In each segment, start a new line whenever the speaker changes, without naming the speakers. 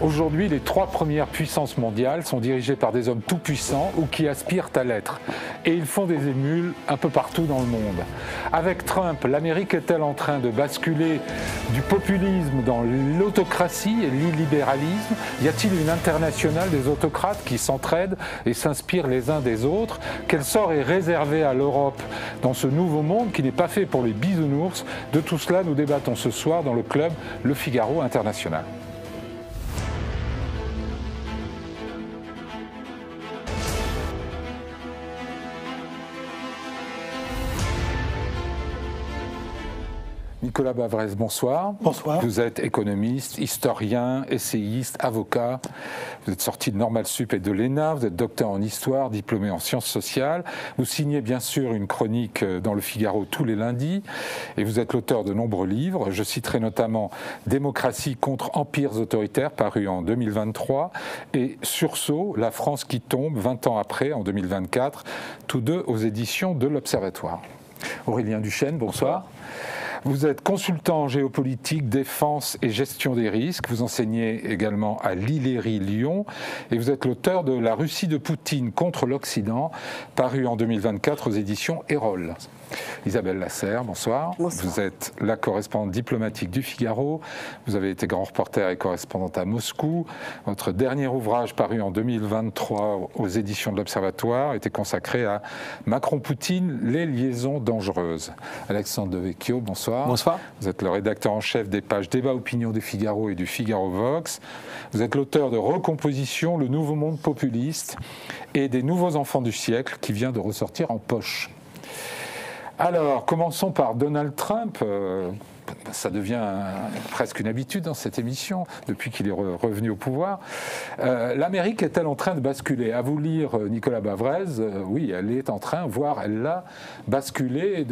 Aujourd'hui, les 3 premières puissances mondiales sont dirigées par des hommes tout-puissants ou qui aspirent à l'être. Et ils font des émules un peu partout dans le monde. Avec Trump, l'Amérique est-elle en train de basculer du populisme dans l'autocratie et l'illibéralisme? Y a-t-il une internationale des autocrates qui s'entraident et s'inspirent les uns des autres? Quel sort est réservé à l'Europe dans ce nouveau monde qui n'est pas fait pour les bisounours? De tout cela, nous débattons ce soir dans le club Le Figaro International. Nicolas Bavrez, bonsoir.
Bonsoir.
Vous êtes économiste, historien, essayiste, avocat. Vous êtes sorti de Normal Sup et de l'ENA. Vous êtes docteur en histoire, diplômé en sciences sociales. Vous signez bien sûr une chronique dans Le Figaro tous les lundis. Et vous êtes l'auteur de nombreux livres. Je citerai notamment Démocratie contre empires autoritaires, paru en 2023. Et Sursaut, la France qui tombe 20 ans après, en 2024. Tous deux aux éditions de l'Observatoire. Aurélien Duchesne, bonsoir. Vous êtes consultant en géopolitique, défense et gestion des risques. Vous enseignez également à l'ILERI Lyon et vous êtes l'auteur de La Russie de Poutine contre l'Occident, paru en 2024 aux éditions Erol. Isabelle Lasserre, bonsoir.
Bonsoir.
Vous êtes la correspondante diplomatique du Figaro. Vous avez été grand reporter et correspondante à Moscou. Votre dernier ouvrage, paru en 2023 aux éditions de l'Observatoire, était consacré à Macron-Poutine, les liaisons dangereuses. Alexandre Devecchio, bonsoir.
Bonsoir.
Vous êtes le rédacteur en chef des pages Débat Opinion du Figaro et du Figaro Vox. Vous êtes l'auteur de Recomposition, le nouveau monde populiste et des nouveaux enfants du siècle qui vient de ressortir en poche. Alors, commençons par Donald Trump. Ça devient presque une habitude dans cette émission, depuis qu'il est revenu au pouvoir. L'Amérique est-elle en train de basculer? À vous lire, Nicolas Bavrez, oui, elle est en train, voire elle l'a basculé.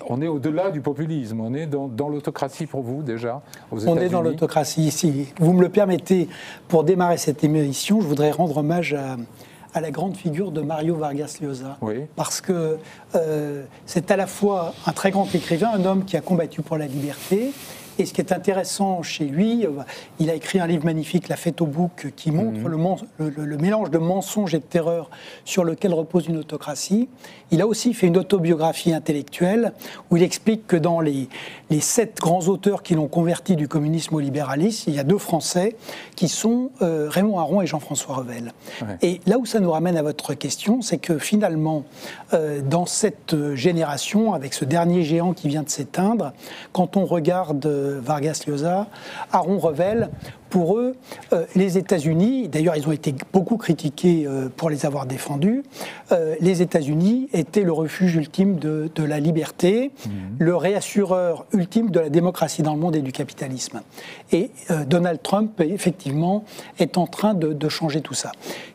On est au-delà du populisme, on est dans l'autocratie pour vous déjà, aux États-Unis.
On est dans l'autocratie ici. Vous me le permettez, pour démarrer cette émission, je voudrais rendre hommage à la grande figure de Mario Vargas Llosa,
oui.
Parce que c'est à la fois un très grand écrivain, un homme qui a combattu pour la liberté, et ce qui est intéressant chez lui, il a écrit un livre magnifique, La Fête au bouc, qui montre le mélange de mensonges et de terreur sur lequel repose une autocratie. Il a aussi fait une autobiographie intellectuelle où il explique que dans les 7 grands auteurs qui l'ont converti du communisme au libéralisme, il y a 2 Français qui sont Raymond Aron et Jean-François Revel. Ouais. Et là où ça nous ramène à votre question, c'est que finalement, dans cette génération, avec ce dernier géant qui vient de s'éteindre, quand on regarde Vargas Llosa, Aron, Revel, pour eux, les États-Unis, d'ailleurs ils ont été beaucoup critiqués pour les avoir défendus, les États-Unis étaient le refuge ultime de la liberté, le réassureur ultime de la démocratie dans le monde et du capitalisme. Et Donald Trump, effectivement, est en train de changer tout ça.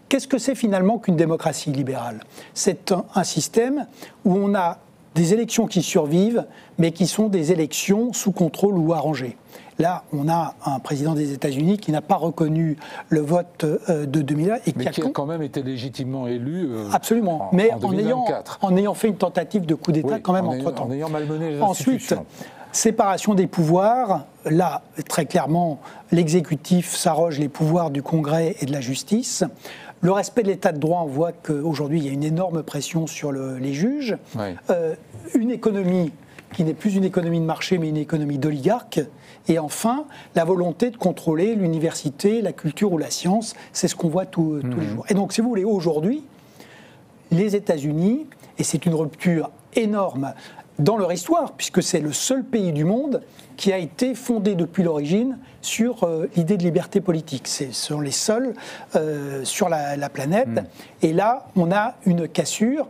Qu'est-ce que c'est finalement qu'une démocratie libérale? C'est un système où on a des élections qui survivent, mais qui sont des élections sous contrôle ou arrangées. Là, on a un président des États-Unis qui n'a pas reconnu le vote de 2001 et
qui a quand même été légitimement élu.
Absolument, mais en ayant fait une tentative de coup d'État quand même entre-temps.
En ayant malmené les institutions.
Ensuite, séparation des pouvoirs. Là, très clairement, l'exécutif s'arroge les pouvoirs du Congrès et de la justice. Le respect de l'état de droit, on voit qu'aujourd'hui, il y a une énorme pression sur les juges. Oui. Une économie qui n'est plus une économie de marché, mais une économie d'oligarques. Et enfin, la volonté de contrôler l'université, la culture ou la science. C'est ce qu'on voit tous les jours. Et donc, si vous voulez, aujourd'hui, les États-Unis, et c'est une rupture énorme dans leur histoire, puisque c'est le seul pays du monde qui a été fondé depuis l'origine sur l'idée de liberté politique. Ce sont les seuls sur la planète. Et là, on a une cassure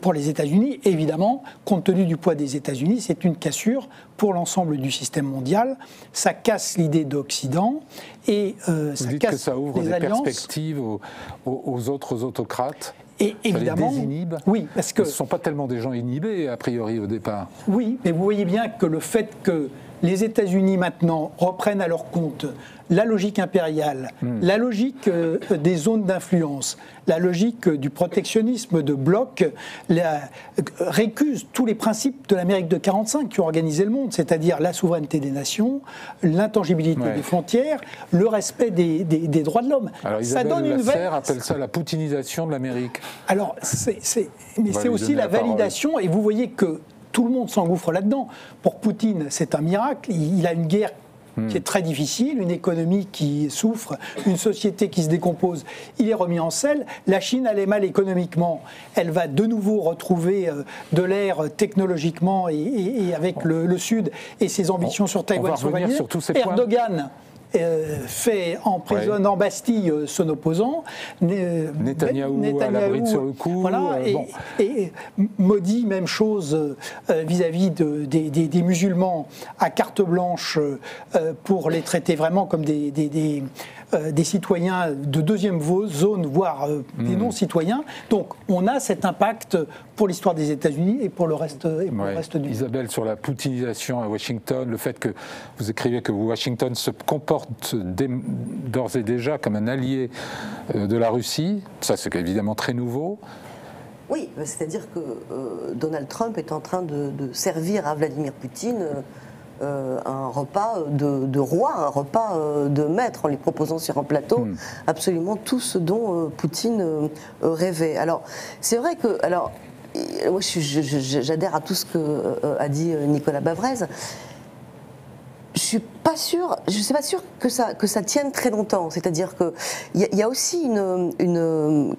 pour les États-Unis. Évidemment, compte tenu du poids des États-Unis, c'est une cassure pour l'ensemble du système mondial. Ça casse l'idée d'Occident et
ça casse que ça ouvre des perspectives aux autres autocrates.
Et évidemment,
ça les désinhibe.
Oui, parce que
ce ne sont pas tellement des gens inhibés, a priori, au départ.
Oui, mais vous voyez bien que le fait que les États-Unis maintenant reprennent à leur compte la logique impériale, la logique des zones d'influence, la logique du protectionnisme de bloc, récusent tous les principes de l'Amérique de 1945 qui ont organisé le monde, c'est-à-dire la souveraineté des nations, l'intangibilité des frontières, le respect des droits de l'homme.
Alors Isabelle Lasserre appelle ça la poutinisation de l'Amérique.
Alors, mais c'est aussi la validation, et vous voyez que tout le monde s'engouffre là-dedans. Pour Poutine, c'est un miracle, il a une guerre qui est très difficile, une économie qui souffre, une société qui se décompose. Il est remis en selle. La Chine allait mal économiquement. Elle va de nouveau retrouver de l'air technologiquement et avec le Sud et ses ambitions sur Taïwan sont réunies. Erdogan emprisonne en Bastille son opposant.
Netanyahou à l'abri sur le coup.
Voilà, et Modi, même chose vis-à-vis des musulmans à carte blanche pour les traiter vraiment comme des citoyens de deuxième zone, voire des non-citoyens. Donc on a cet impact pour l'histoire des États-Unis et pour le reste, du monde.
Isabelle, sur la poutinisation à Washington, le fait que vous écrivez que Washington se comporte d'ores et déjà comme un allié de la Russie, ça c'est évidemment très nouveau.
Oui, c'est-à-dire que Donald Trump est en train de servir à Vladimir Poutine un repas de roi, un repas de maître, en lui proposant sur un plateau absolument tout ce dont Poutine rêvait. Alors, c'est vrai que... Alors, moi, j'adhère à tout ce qu'a dit Nicolas Bavrez. Je suis pas sûre que ça tienne très longtemps. C'est-à-dire que il y a aussi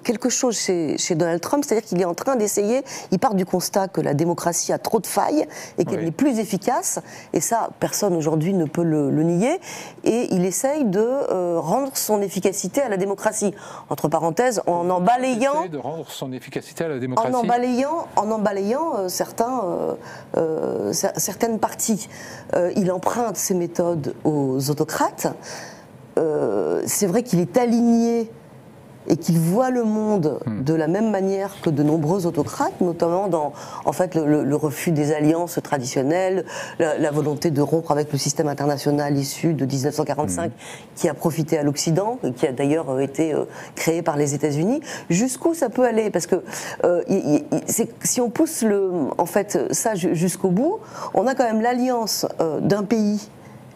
quelque chose chez Donald Trump, c'est-à-dire qu'il est en train d'essayer. Il part du constat que la démocratie a trop de failles et qu'elle n'est plus efficace. Et ça, personne aujourd'hui ne peut le nier. Et il essaye de rendre son efficacité à la démocratie. Entre parenthèses, en balayant.
De rendre son efficacité à la démocratie.
En balayant certaines parties. Il emprunte ces méthodes aux autocrates. C'est vrai qu'il est aligné et qu'il voit le monde de la même manière que de nombreux autocrates, notamment dans en fait, le refus des alliances traditionnelles, la volonté de rompre avec le système international issu de 1945 qui a profité à l'Occident, qui a d'ailleurs été créé par les États-Unis. Jusqu'où ça peut aller? Parce que si on pousse ça jusqu'au bout, on a quand même l'alliance d'un pays,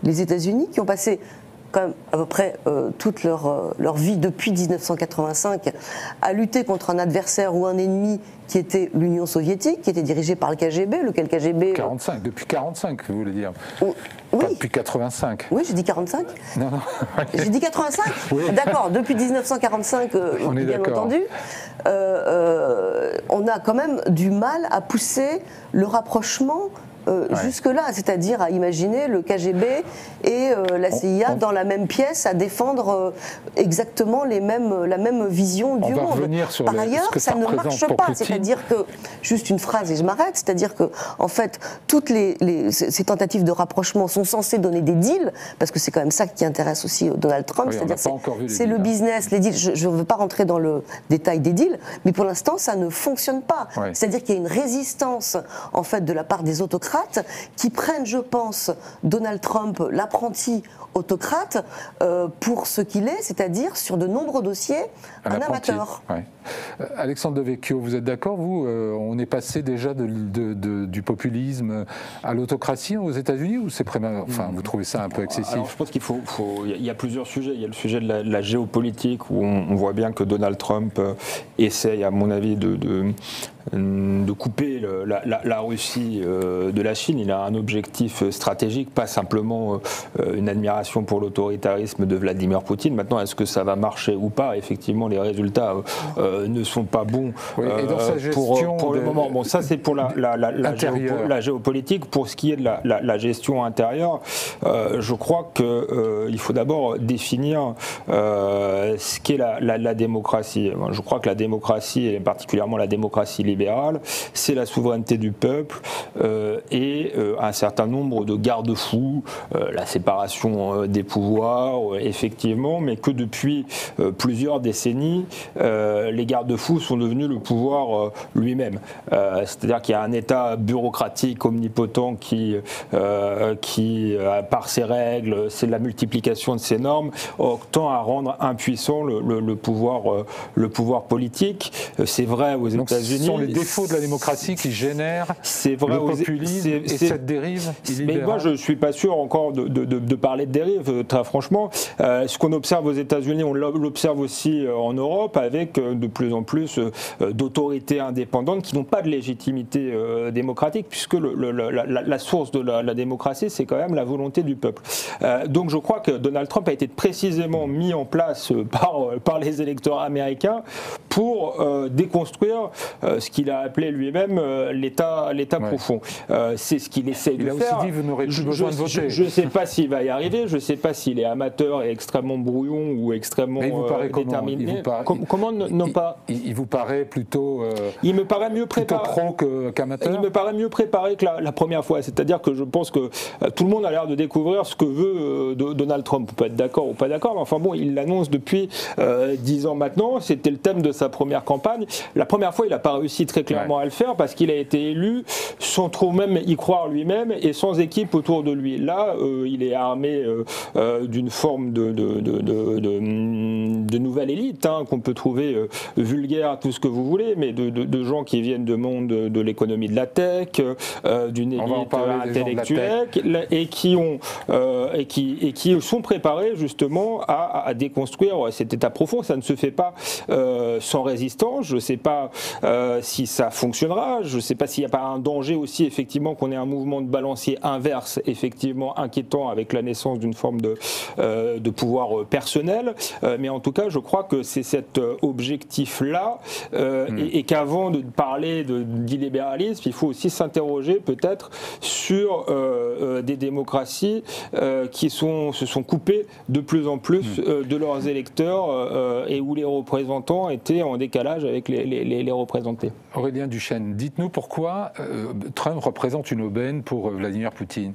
les États-Unis, qui ont passé quand même à peu près toute leur vie depuis 1985 à lutter contre un adversaire ou un ennemi qui était l'Union soviétique, qui était dirigée par le KGB, lequel KGB...
45, depuis 45, vous voulez dire?
Oui.
Pas depuis 85.
Oui, j'ai dit 45.
Non.
J'ai dit 85
Oui.
D'accord, depuis 1945,
on est
bien entendu. On a quand même du mal à pousser le rapprochement jusque-là, c'est-à-dire à imaginer le KGB et la CIA dans la même pièce à défendre exactement la même vision du monde. Par ailleurs, ça ne marche pas, c'est-à-dire que, juste une phrase et je m'arrête, c'est-à-dire que, en fait, toutes ces tentatives de rapprochement sont censées donner des deals, parce que c'est quand même ça qui intéresse aussi Donald Trump, c'est-à-dire c'est le business, les deals, je ne veux pas rentrer dans le détail des deals, mais pour l'instant, ça ne fonctionne pas. C'est-à-dire qu'il y a une résistance, en fait, de la part des autocrates qui prennent, je pense, Donald Trump, l'apprenti autocrate, pour ce qu'il est, c'est-à-dire sur de nombreux dossiers, un amateur.
Alexandre Devecchio, vous êtes d'accord, vous on est passé déjà du populisme à l'autocratie aux États-Unis, ou c'est enfin, vous trouvez ça un peu excessif?
Alors, je pense il y a plusieurs sujets. Il y a le sujet de la géopolitique, où on voit bien que Donald Trump essaye, à mon avis, de couper la Russie de la Chine. Il a un objectif stratégique, pas simplement une admiration pour l'autoritarisme de Vladimir Poutine. Maintenant, est-ce que ça va marcher ou pas? Effectivement, les résultats ne sont pas bons pour le moment. Bon, ça c'est pour la géopolitique. Pour ce qui est de la gestion intérieure, je crois qu'il faut d'abord définir ce qu'est la démocratie. Je crois que la démocratie, et particulièrement la démocratie libérale, c'est la souveraineté du peuple et un certain nombre de garde-fous, la séparation des pouvoirs, effectivement, mais que depuis plusieurs décennies, les garde-fous sont devenus le pouvoir lui-même. C'est-à-dire qu'il y a un État bureaucratique omnipotent qui par ses règles, c'est la multiplication de ses normes, tend à rendre impuissant le pouvoir politique. C'est vrai aux États-Unis.
Ce sont les défauts de la démocratie qui génèrent le populisme et cette dérive illibérale.
Mais moi, je ne suis pas sûr encore de parler de dérive, très franchement. Ce qu'on observe aux États-Unis, on l'observe aussi en Europe, avec de plus en plus d'autorités indépendantes qui n'ont pas de légitimité démocratique, puisque la source de la démocratie, c'est quand même la volonté du peuple. Donc je crois que Donald Trump a été précisément mis en place par les électeurs américains pour déconstruire ce qu'il a appelé lui-même l'État profond. C'est ce qu'il essaie de faire.
Il a aussi dit, vous n'aurez plus besoin de voter.
Je ne sais pas s'il va y arriver, je ne sais pas s'il est amateur et extrêmement brouillon ou extrêmement déterminé. Comment non pas
Il vous paraît plutôt
il me paraît mieux préparé,
pro qu'amateur.
Il me paraît mieux préparé que la première fois. C'est-à-dire que je pense que tout le monde a l'air de découvrir ce que veut Donald Trump. On peut être d'accord ou pas d'accord, mais enfin bon, il l'annonce depuis 10 ans maintenant. C'était le thème de sa première campagne. La première fois, il n'a pas réussi très clairement à le faire parce qu'il a été élu sans trop même y croire lui-même et sans équipe autour de lui. Là, il est armé d'une forme de nouvelle élite qu'on peut trouver vulgaire, tout ce que vous voulez, mais de gens qui viennent du monde de l'économie de la tech, d'une élite intellectuelle et qui sont préparés justement à déconstruire cet état profond. Ça ne se fait pas sans résistance. Je ne sais pas si ça fonctionnera. Je ne sais pas s'il n'y a pas un danger aussi effectivement qu'on ait un mouvement de balancier inverse effectivement inquiétant avec la naissance d'une forme de pouvoir personnel. Mais en tout cas, je crois que c'est cet objectif-là et qu'avant de parler d'illibéralisme, il faut aussi s'interroger peut-être sur des démocraties qui se sont coupées de plus en plus de leurs électeurs et où les représentants étaient en décalage avec les représentés.
Aurélien Duchesne, dites-nous pourquoi Trump représente une aubaine pour Vladimir Poutine.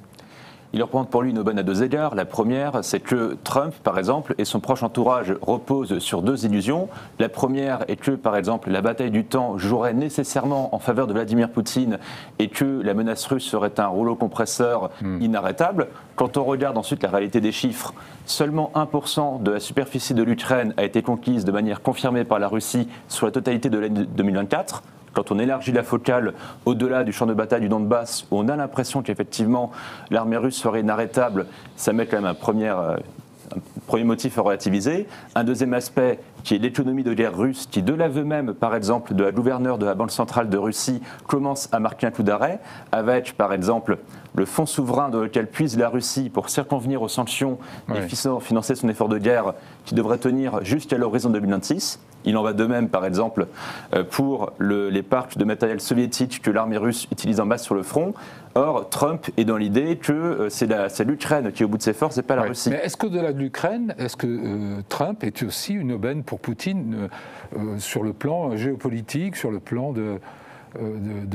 Il représente pour lui une aubaine à 2 égards. La première, c'est que Trump, par exemple, et son proche entourage reposent sur 2 illusions. La première est que, par exemple, la bataille du temps jouerait nécessairement en faveur de Vladimir Poutine et que la menace russe serait un rouleau compresseur inarrêtable. Quand on regarde ensuite la réalité des chiffres, seulement 1% de la superficie de l'Ukraine a été conquise de manière confirmée par la Russie sur la totalité de l'année 2024. Quand on élargit la focale au-delà du champ de bataille du Donbass, où on a l'impression qu'effectivement l'armée russe serait inarrêtable, ça met quand même un premier motif à relativiser. Un deuxième aspect qui est l'économie de guerre russe, qui de l'aveu même, par exemple, de la gouverneure de la Banque centrale de Russie, commence à marquer un coup d'arrêt, avec, par exemple, le fonds souverain dans lequel puise la Russie pour circonvenir aux sanctions et financer son effort de guerre, qui devrait tenir jusqu'à l'horizon 2026. Il en va de même, par exemple, pour les parcs de matériel soviétique que l'armée russe utilise en masse sur le front. Or, Trump est dans l'idée que c'est l'Ukraine qui est au bout de ses forces et pas la Russie.
Mais est-ce qu'au-delà de l'Ukraine, est-ce que Trump est aussi une aubaine pour Poutine sur le plan géopolitique, sur le plan de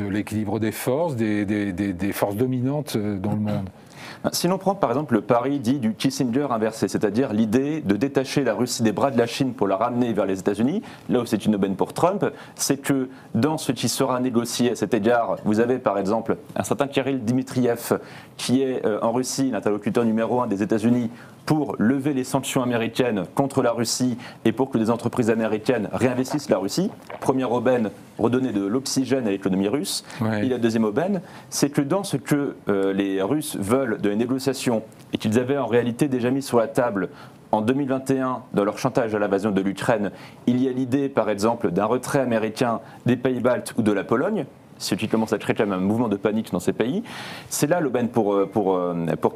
l'équilibre des forces, des forces dominantes dans le monde ?
Si l'on prend par exemple le pari dit du Kissinger inversé, c'est-à-dire l'idée de détacher la Russie des bras de la Chine pour la ramener vers les États-Unis, là où c'est une aubaine pour Trump, c'est que dans ce qui sera négocié à cet égard, vous avez par exemple un certain Kirill Dmitriev qui est en Russie l'interlocuteur numéro 1 des États-Unis pour lever les sanctions américaines contre la Russie et pour que des entreprises américaines réinvestissent la Russie. Première aubaine, redonner de l'oxygène à l'économie russe. Et la deuxième aubaine, c'est que dans ce que les Russes veulent de négociations et qu'ils avaient en réalité déjà mis sur la table en 2021, dans leur chantage à l'invasion de l'Ukraine, il y a l'idée, par exemple, d'un retrait américain des pays baltes ou de la Pologne, ce qui commence à créer quand même un mouvement de panique dans ces pays. C'est là l'aubaine pour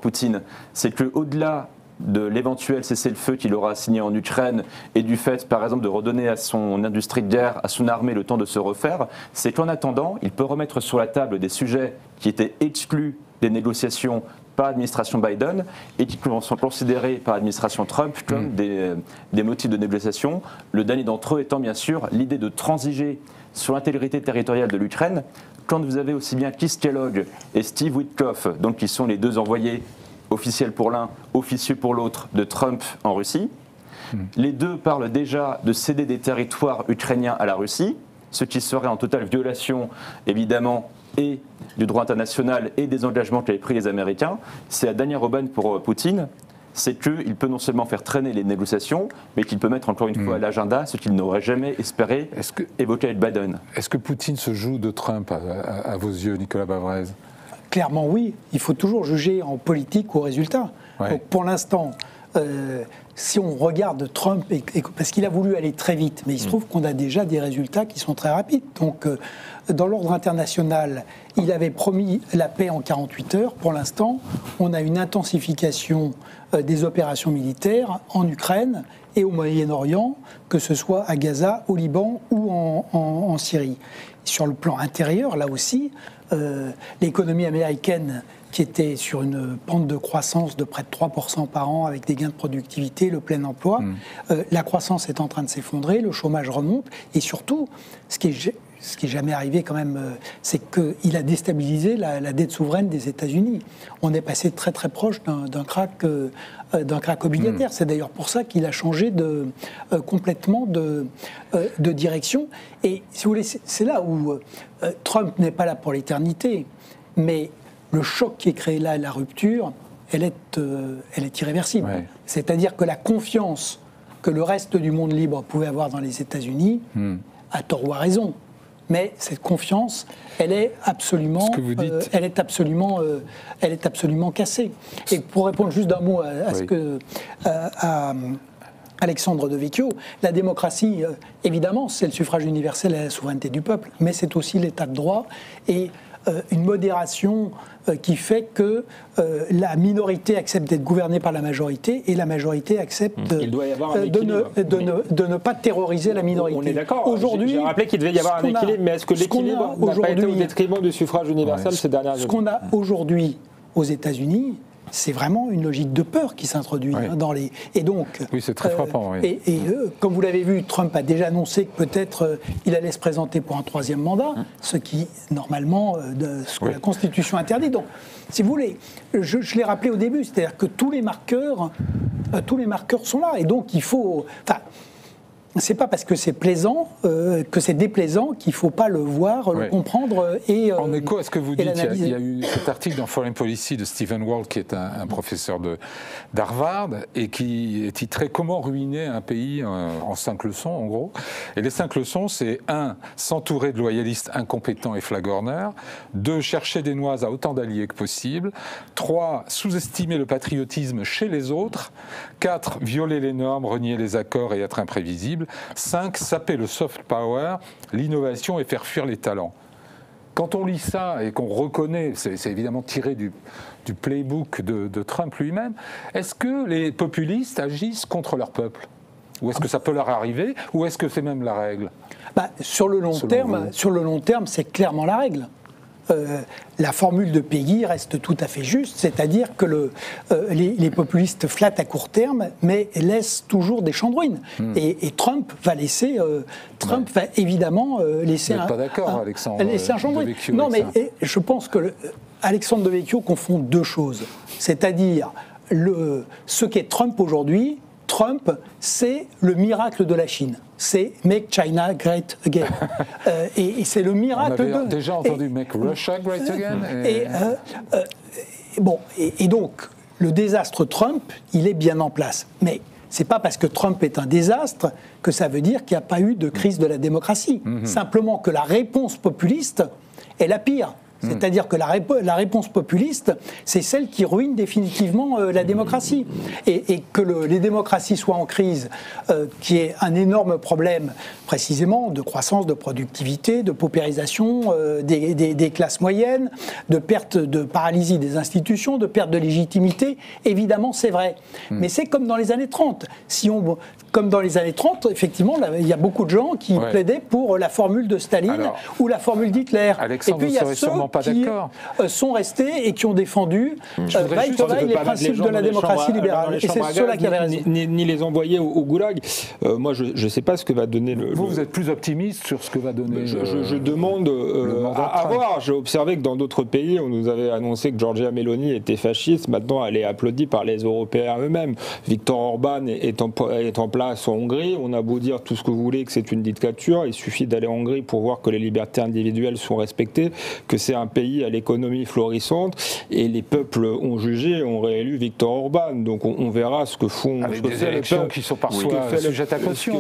Poutine. C'est qu'au-delà de l'éventuel cessez-le-feu qu'il aura signé en Ukraine et du fait, par exemple, de redonner à son industrie de guerre, à son armée le temps de se refaire, c'est qu'en attendant, il peut remettre sur la table des sujets qui étaient exclus des négociations par l'administration Biden et qui sont considérés par l'administration Trump comme des motifs de négociation. Le dernier d'entre eux étant bien sûr l'idée de transiger sur l'intégrité territoriale de l'Ukraine, quand vous avez aussi bien Keith Kellogg et Steve Witkoff, donc qui sont les deux envoyés officiels pour l'un, officieux pour l'autre, de Trump en Russie, les deux parlent déjà de céder des territoires ukrainiens à la Russie, ce qui serait en totale violation, évidemment, et du droit international et des engagements qu'avaient pris les Américains. C'est la dernière aubaine pour Poutine, c'est qu'il peut non seulement faire traîner les négociations, mais qu'il peut mettre encore une fois à l'agenda ce qu'il n'aurait jamais espéré évoquer avec Biden.
Est-ce que Poutine se joue de Trump à vos yeux, Nicolas Bavrez?
Clairement oui, il faut toujours juger en politique au résultat.
Ouais.
Donc pour l'instant, si on regarde Trump, parce qu'il a voulu aller très vite, mais il se trouve qu'on a déjà des résultats qui sont très rapides. Donc dans l'ordre international, il avait promis la paix en 48 heures. Pour l'instant, on a une intensification des opérations militaires en Ukraine et au Moyen-Orient, que ce soit à Gaza, au Liban ou en Syrie. Sur le plan intérieur, là aussi, l'économie américaine qui était sur une pente de croissance de près de 3% par an avec des gains de productivité, le plein emploi, la croissance est en train de s'effondrer, le chômage remonte et surtout, ce qui est jamais arrivé quand même, c'est qu'il a déstabilisé la dette souveraine des États-Unis. On est passé très très proche d'un crack obligataire. C'est d'ailleurs pour ça qu'il a changé complètement de direction. Et si vous voulez, c'est là où Trump n'est pas là pour l'éternité, mais le choc qui est créé là, la rupture, elle est irréversible. Ouais. C'est-à-dire que la confiance que le reste du monde libre pouvait avoir dans les États-Unis, à tort ou à raison, mais cette confiance, elle est absolument, elle est absolument cassée. Et pour répondre juste d'un mot à ce que à Alexandre Devecchio, la démocratie, évidemment, c'est le suffrage universel et la souveraineté du peuple, mais c'est aussi l'état de droit et une modération qui fait que la minorité accepte d'être gouvernée par la majorité et la majorité accepte de ne pas terroriser la minorité.
On est d'accord. Aujourd'hui, j'ai rappelé qu'il devait y avoir un équilibre, mais est-ce que l'équilibre n'a pas été au détriment du suffrage universel ces dernières années ?
Ce qu'on a aujourd'hui aux États-Unis, c'est vraiment une logique de peur qui s'introduit dans les... Et donc,
oui, c'est très frappant.
Et comme vous l'avez vu, Trump a déjà annoncé que peut-être il allait se présenter pour un troisième mandat, ce qui, normalement, ce que la Constitution interdit. Donc, si vous voulez, je l'ai rappelé au début, c'est-à-dire que tous les marqueurs sont là. Et donc, il faut... C'est pas parce que c'est plaisant, que c'est déplaisant qu'il ne faut pas le voir, le comprendre et
en écho à ce que vous dites, il y a eu cet article dans Foreign Policy de Stephen Walt, qui est un professeur d'Harvard, et qui est titré « Comment ruiner un pays » en 5 leçons, en gros. Et les 5 leçons, c'est 1. S'entourer de loyalistes incompétents et flagorneurs. 2. Chercher des noises à autant d'alliés que possible. 3. Sous-estimer le patriotisme chez les autres. 4. Violer les normes, renier les accords et être imprévisible. 5. Saper le soft power, l'innovation et faire fuir les talents. Quand on lit ça et qu'on reconnaît, c'est évidemment tiré du playbook de Trump lui-même, est-ce que les populistes agissent contre leur peuple ? Ou est-ce que ça peut leur arriver ? Ou est-ce que c'est même la règle ?
Sur le long terme, c'est clairement la règle. La formule de Peggy reste tout à fait juste, c'est-à-dire que les populistes flattent à court terme, mais laissent toujours des champs de ruines. Et Trump va laisser, va évidemment laisser
un
champ de ruines. Non, mais je pense que Alexandre Devecchio confond deux choses, c'est-à-dire ce qu'est Trump aujourd'hui. Trump, c'est le miracle de la Chine. C'est « Make China Great Again ». Et c'est le miracle
On avait déjà entendu « Make Russia Great Again ».
Et donc, le désastre Trump, il est bien en place. Mais ce n'est pas parce que Trump est un désastre que ça veut dire qu'il n'y a pas eu de crise de la démocratie. Simplement que la réponse populiste est la pire. C'est-à-dire que la réponse populiste, c'est celle qui ruine définitivement la démocratie. Et que les démocraties soient en crise, qui est un énorme problème, précisément, de croissance, de productivité, de paupérisation des classes moyennes, de perte de paralysie des institutions, de perte de légitimité, évidemment, c'est vrai. Mais c'est comme dans les années 30. Comme dans les années 30, effectivement, il y a beaucoup de gens qui plaidaient pour la formule de Staline ou la formule d'Hitler.
Alexandre, vous ne serez sûrement pas
qui sont restés et qui ont défendu les principes de la démocratie libérale. Et c'est ceux-là qui avaient raison.
Ni les envoyer au goulag. Moi, je ne sais pas ce que va donner
Vous êtes plus optimiste sur ce que va donner
je demande à voir. J'ai observé que dans d'autres pays, on nous avait annoncé que Giorgia Meloni était fasciste. Maintenant, elle est applaudie par les Européens eux-mêmes. Viktor Orban est en place en Hongrie. On a beau dire tout ce que vous voulez, que c'est une dictature. Il suffit d'aller en Hongrie pour voir que les libertés individuelles sont respectées, que c'est un pays à l'économie florissante. Et les peuples ont jugé, ont réélu Viktor Orban. Donc on verra ce que font...
Avec des élections qui sont parfois sujettes à caution,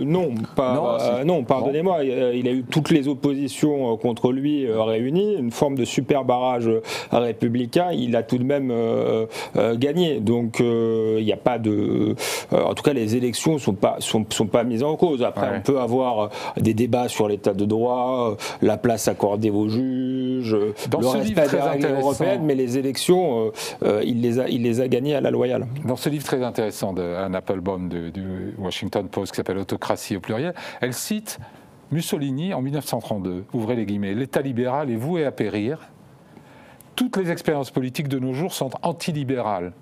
non, pardonnez-moi. Il a eu toutes les oppositions contre lui réunies, une forme de super barrage républicain. Il a tout de même gagné. Donc il n'y a pas de... en tout cas, les élections sont pas mises en cause. Après, on peut avoir des débats sur l'état de droit, la place accordée aux juges, le respect des règles européennes, mais les élections, il les a gagnées à la loyale.
Dans ce livre très intéressant d'Anne Applebaum du Washington Post qui s'appelle Autocratie au pluriel, elle cite Mussolini en 1932, ouvrez les guillemets, l'État libéral est voué à périr. Toutes les expériences politiques de nos jours sont antilibérales.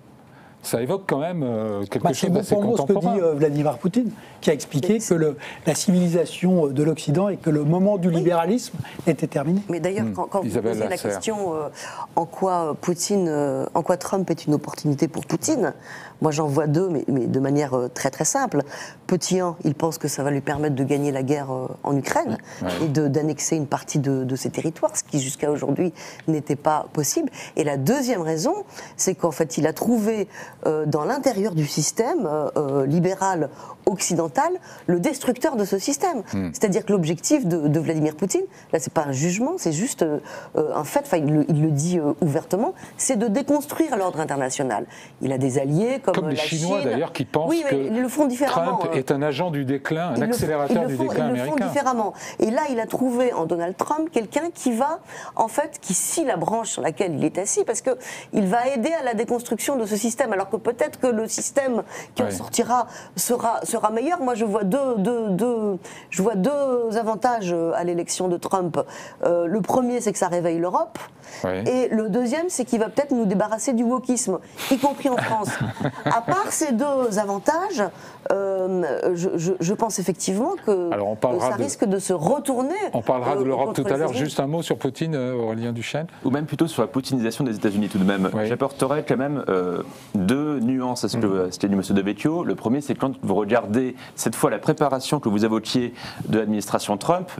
Ça évoque quand même quelque chose d'assez contemporain.
C'est pour moi ce que dit Vladimir Poutine, qui a expliqué que la civilisation de l'Occident et que le moment du libéralisme était terminé.
Mais d'ailleurs, quand vous posez la question en quoi Trump est une opportunité pour Poutine, moi j'en vois deux, mais de manière très très simple. Petit 1, il pense que ça va lui permettre de gagner la guerre en Ukraine et d'annexer une partie de ses territoires, ce qui jusqu'à aujourd'hui n'était pas possible. Et la deuxième raison, c'est qu'en fait il a trouvé dans l'intérieur du système libéral occidental le destructeur de ce système. C'est-à-dire que l'objectif de Vladimir Poutine, là c'est pas un jugement, c'est juste un fait, il le dit ouvertement, c'est de déconstruire l'ordre international. Il a des alliés comme
les
la
Chinois
Chine.
d'ailleurs qui pensent que Trump est un agent du déclin, un accélérateur du déclin américain.
Ils le font différemment. Et là, il a trouvé en Donald Trump quelqu'un qui va, en fait, qui scie la branche sur laquelle il est assis, parce qu'il va aider à la déconstruction de ce système, alors que peut-être que le système qui en sortira sera meilleur. Moi, je vois deux avantages à l'élection de Trump. Le premier, c'est que ça réveille l'Europe. Et le deuxième, c'est qu'il va peut-être nous débarrasser du wokisme, y compris en France. À part ces deux avantages, je pense effectivement que ça risque de se retourner.
On parlera de l'Europe tout à l'heure. Juste un mot sur Poutine, Aurélien Duchesne.
Ou même plutôt sur la poutinisation des États-Unis tout de même. J'apporterais quand même deux nuances à ce que c'était dit M. De Vecchio. Le premier, c'est quand vous regardez cette fois la préparation que vous évoquiez de l'administration Trump,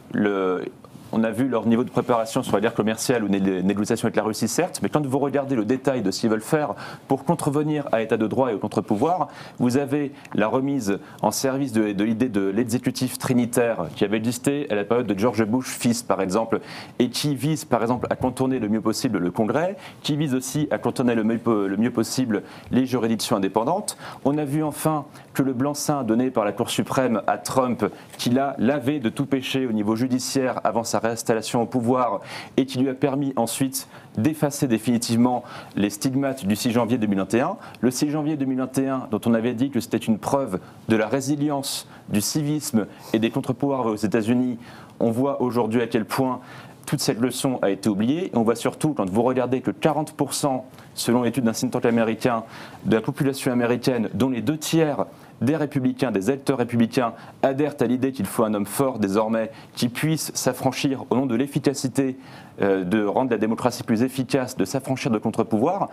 on a vu leur niveau de préparation sur la guerre commerciale ou les négociations avec la Russie, certes, mais quand vous regardez le détail de ce qu'ils veulent faire pour contrevenir à l'état de droit et au contre-pouvoir, vous avez la remise en service de l'idée de l'exécutif trinitaire qui avait existé à la période de George Bush fils, par exemple, et qui vise, par exemple, à contourner le mieux possible le Congrès, qui vise aussi à contourner le mieux possible les juridictions indépendantes. On a vu enfin que le blanc-seing donné par la Cour suprême à Trump, qui l'a lavé de tout péché au niveau judiciaire avant sa réinstallation au pouvoir et qui lui a permis ensuite d'effacer définitivement les stigmates du 6 janvier 2021. Le 6 janvier 2021, dont on avait dit que c'était une preuve de la résilience, du civisme et des contre-pouvoirs aux États-Unis, on voit aujourd'hui à quel point toute cette leçon a été oubliée. Et on voit surtout, quand vous regardez que 40%, selon l'étude d'un think tank américain, de la population américaine, dont les 2/3 des républicains, des électeurs républicains, adhèrent à l'idée qu'il faut un homme fort désormais qui puisse s'affranchir au nom de l'efficacité, de rendre la démocratie plus efficace, de s'affranchir de contre-pouvoirs.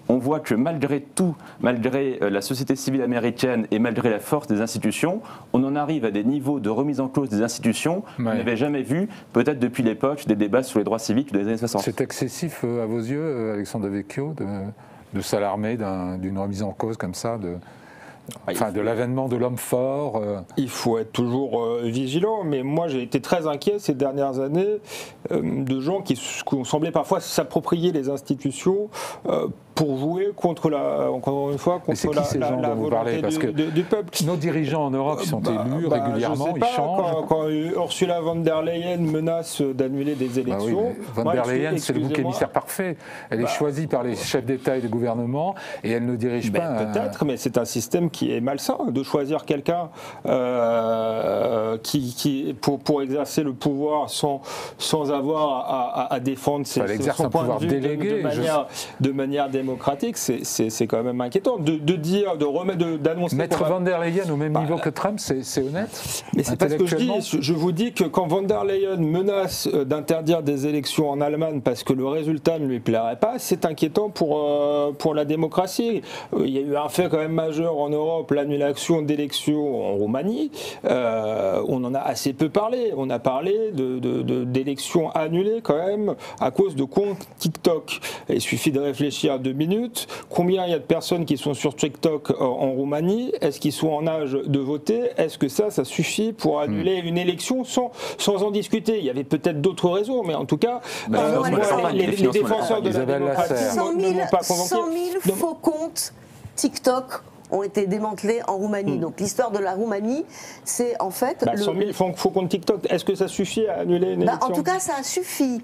On voit que malgré tout, malgré la société civile américaine et malgré la force des institutions, on en arrive à des niveaux de remise en cause des institutions qu'on n'avait jamais vu, peut-être depuis l'époque des débats sur les droits civiques des années 60.
C'est excessif à vos yeux, Alexandre Devecchio, de s'alarmer d'une remise en cause comme ça de l'avènement de l'homme fort.
Il faut être toujours vigilant, mais moi j'ai été très inquiet ces dernières années de gens qui ont semblé parfois s'approprier les institutions pour jouer contre encore une fois, contre la volonté du peuple.
Nos dirigeants en Europe sont élus régulièrement, ils changent.
Quand Ursula von der Leyen menace d'annuler des élections...
Von der Leyen, c'est le bouc émissaire parfait. Elle est choisie par les chefs d'État et de gouvernement et elle ne dirige pas...
Peut-être, mais c'est un système qui est malsain de choisir quelqu'un pour exercer le pouvoir sans avoir à défendre son point de vue de manière démocratique, c'est quand même inquiétant. D'annoncer...
Mettre von der Leyen au même niveau que Trump, c'est honnête?
Mais c'est pas ce que je dis. Je vous dis que quand von der Leyen menace d'interdire des élections en Allemagne parce que le résultat ne lui plairait pas, c'est inquiétant pour la démocratie. Il y a eu un fait quand même majeur en Europe, l'annulation d'élections en Roumanie. On en a assez peu parlé. On a parlé d'élections annulées quand même à cause de comptes TikTok. Il suffit de réfléchir 2 minutes. Combien il y a de personnes qui sont sur TikTok en Roumanie? Est-ce qu'ils sont en âge de voter? Est-ce que ça suffit pour annuler une élection sans en discuter? Il y avait peut-être d'autres raisons, mais en tout cas, les défenseurs de la démocratie ne m'ont pas convaincu.
100 000 faux comptes TikTok ont été démantelés en Roumanie. Donc l'histoire de la Roumanie, c'est en fait...
100 000 faux comptes TikTok, est-ce que ça suffit à annuler une élection?
En tout cas, ça a suffi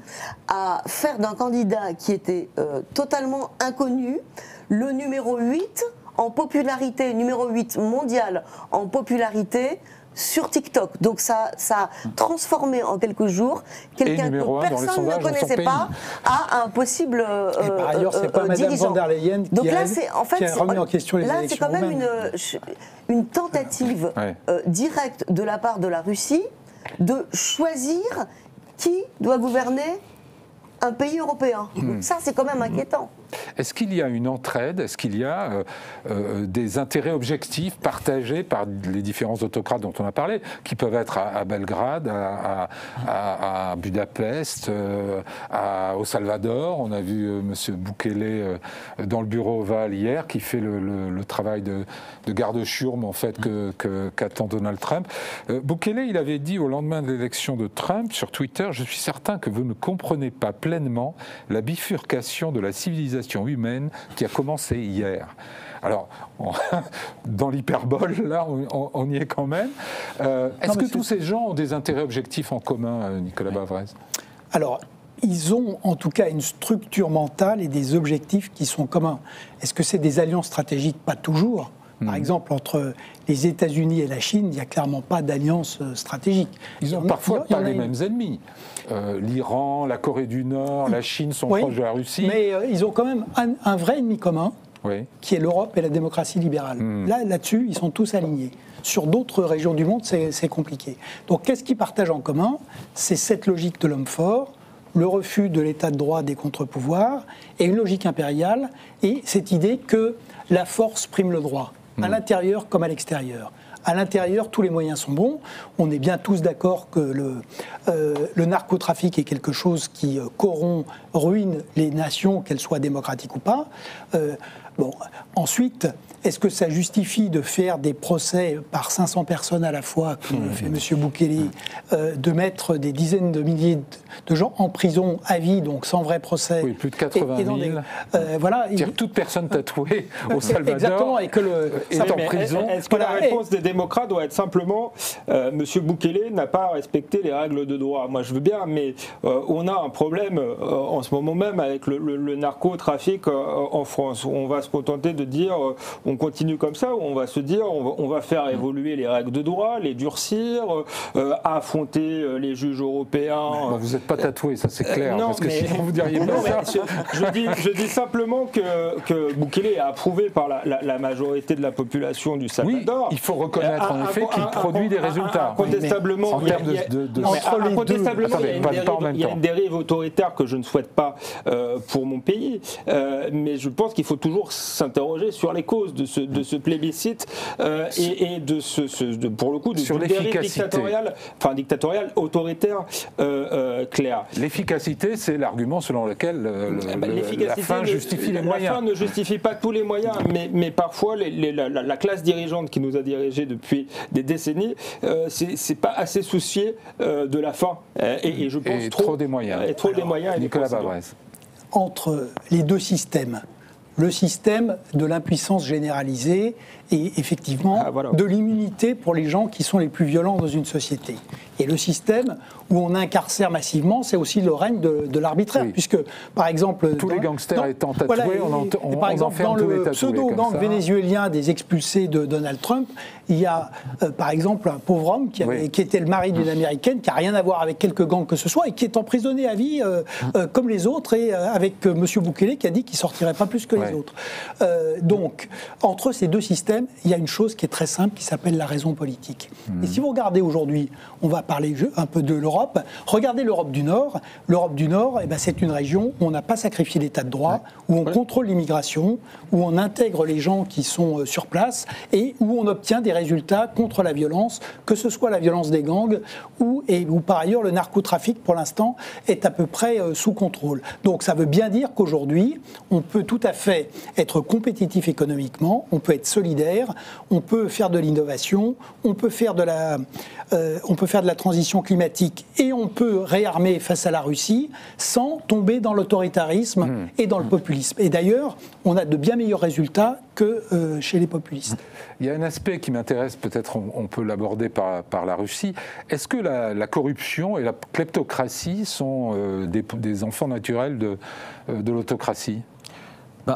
à faire d'un candidat qui était totalement inconnu le numéro 8 en popularité, numéro 8 mondial en popularité sur TikTok. Donc ça a transformé en quelques jours quelqu'un que personne ne connaissait pas à un possible
et par ailleurs, c'est pas Madame von der Leyen qui a remis en question les élections.
Là, c'est quand même une tentative directe de la part de la Russie de choisir qui doit gouverner un pays européen. Donc ça, c'est quand même inquiétant.
Est-ce qu'il y a une entraide? Est-ce qu'il y a des intérêts objectifs partagés par les différents autocrates dont on a parlé, qui peuvent être à Belgrade, à Budapest, au Salvador? On a vu M. Bukele dans le bureau ovale hier, qui fait le travail de garde-chiourme en fait qu'attend Donald Trump. Bukele, il avait dit au lendemain de l'élection de Trump sur Twitter: je suis certain que vous ne comprenez pas pleinement la bifurcation de la civilisation humaine qui a commencé hier. Alors, dans l'hyperbole, là, on y est quand même. Est-ce que tous ces gens ont des intérêts objectifs en commun, Nicolas Bavrez?
Alors, ils ont en tout cas une structure mentale et des objectifs qui sont communs. Est-ce que c'est des alliances stratégiques? Pas toujours. Par exemple, entre les États-Unis et la Chine, il n'y a clairement pas d'alliance stratégique.
Ils n'ont parfois pas les mêmes ennemis. L'Iran, la Corée du Nord, la Chine sont proches de la Russie. Mais
ils ont quand même un vrai ennemi commun, qui est l'Europe et la démocratie libérale. Là-dessus, ils sont tous alignés. Sur d'autres régions du monde, c'est compliqué. Donc, qu'est-ce qu'ils partagent en commun? C'est cette logique de l'homme fort, le refus de l'état de droit des contre-pouvoirs et une logique impériale, et cette idée que la force prime le droit, à l'intérieur comme à l'extérieur. À l'intérieur, tous les moyens sont bons. On est bien tous d'accord que le narcotrafic est quelque chose qui corrompt, ruine les nations, qu'elles soient démocratiques ou pas. Ensuite, est-ce que ça justifie de faire des procès par 500 personnes à la fois, comme le fait M. Bukele, de mettre des dizaines de milliers de gens en prison à vie, donc sans vrai procès?
Oui, plus de 80 000. C'est-à-dire toute personne tatouée au Salvador
exactement, et que
est en prison.
Est-ce que la réponse des démocrates doit être simplement M. Bukele n'a pas respecté les règles de droit? Moi, je veux bien, mais on a un problème en ce moment même avec le narcotrafic en France. On va se contenter de dire on continue comme ça, ou on va se dire on va faire évoluer les règles de droit, les durcir, affronter les juges européens.
Vous n'êtes pas tatoué, ça c'est clair, parce que sinon vous diriez pas ça.
Je dis simplement que Bukele a approuvé par la majorité de la population du Salvador.
Oui, il faut reconnaître en effet qu'il produit des résultats.
Incontestablement,
en termes
il y a une dérive autoritaire que je ne souhaite pas pour mon pays, mais je pense qu'il faut toujours s'interroger sur les causes de ce plébiscite et pour le coup, de
sur
dérive dictatoriale, autoritaire, claire.
L'efficacité, c'est l'argument selon lequel la fin justifie les moyens.
La fin ne justifie pas tous les moyens, mais parfois la classe dirigeante qui nous a dirigés depuis des décennies, c'est pas assez soucié de la fin. Et je pense
trop des moyens.
Et trop des moyens.
Nicolas Bavrez.
Entre les deux systèmes, le système de l'impuissance généralisée et effectivement de l'immunité pour les gens qui sont les plus violents dans une société. Et le système où on incarcère massivement, c'est aussi le règne de l'arbitraire, puisque par exemple...
Tous les gangsters étant tatoués,
par exemple, dans le pseudo-gang vénézuélien des expulsés de Donald Trump, il y a par exemple un pauvre homme qui était le mari d'une Américaine, qui n'a rien à voir avec quelque gang que ce soit, et qui est emprisonné à vie comme les autres, et avec M. Bukele qui a dit qu'il ne sortirait pas plus que les autres. Donc, entre ces deux systèmes, il y a une chose qui est très simple, qui s'appelle la raison politique. Et si vous regardez aujourd'hui, on va parler un peu de l'Europe, regardez l'Europe du Nord. L'Europe du Nord, c'est une région où on n'a pas sacrifié l'état de droit, où on contrôle l'immigration, où on intègre les gens qui sont sur place, et où on obtient des résultats contre la violence, que ce soit la violence des gangs, où par ailleurs le narcotrafic, pour l'instant, est à peu près sous contrôle. Donc ça veut bien dire qu'aujourd'hui, on peut tout à fait être compétitif économiquement, on peut être solidaire, on peut faire de l'innovation, on peut faire de la transition climatique et on peut réarmer face à la Russie sans tomber dans l'autoritarisme et dans le populisme. Et d'ailleurs, on a de bien meilleurs résultats que chez les populistes.
Il y a un aspect qui m'intéresse, peut-être on peut l'aborder par la Russie. Est-ce que la corruption et la kleptocratie sont des enfants naturels de l'autocratie ?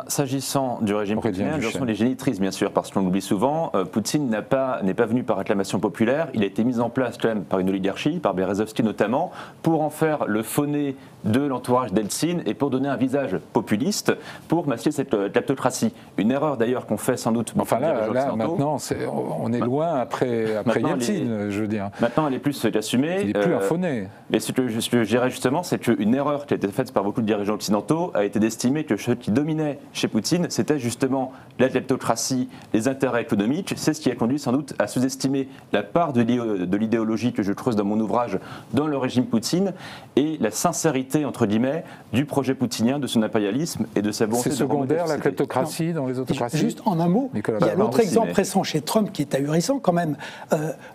S'agissant du régime poutinien, ce sont les génitrices, bien sûr, parce qu'on l'oublie souvent. Poutine n'est pas venu par acclamation populaire. Il a été mis en place quand même par une oligarchie, par Berezovski notamment, pour en faire le faux-nez de l'entourage d'Eltsine et pour donner un visage populiste pour masquer cette kleptocratie. Une erreur d'ailleurs qu'on fait sans doute.
Enfin là maintenant, on est loin après Yeltsin, je veux dire.
Maintenant, elle est plus assumée.
Il n'est plus un faux-nez.
Mais ce que je dirais justement, c'est qu'une erreur qui a été faite par beaucoup de dirigeants occidentaux a été d'estimer que ce qui dominait chez Poutine, c'était justement la kleptocratie, les intérêts économiques. C'est ce qui a conduit sans doute à sous-estimer la part de l'idéologie que je creuse dans mon ouvrage dans le régime Poutine et la sincérité entre guillemets du projet poutinien, de son impérialisme et de sa volonté de...
C'est secondaire la kleptocratie dans les autocraties.
Juste en un mot, il y a l'autre exemple récent chez Trump qui est ahurissant quand même.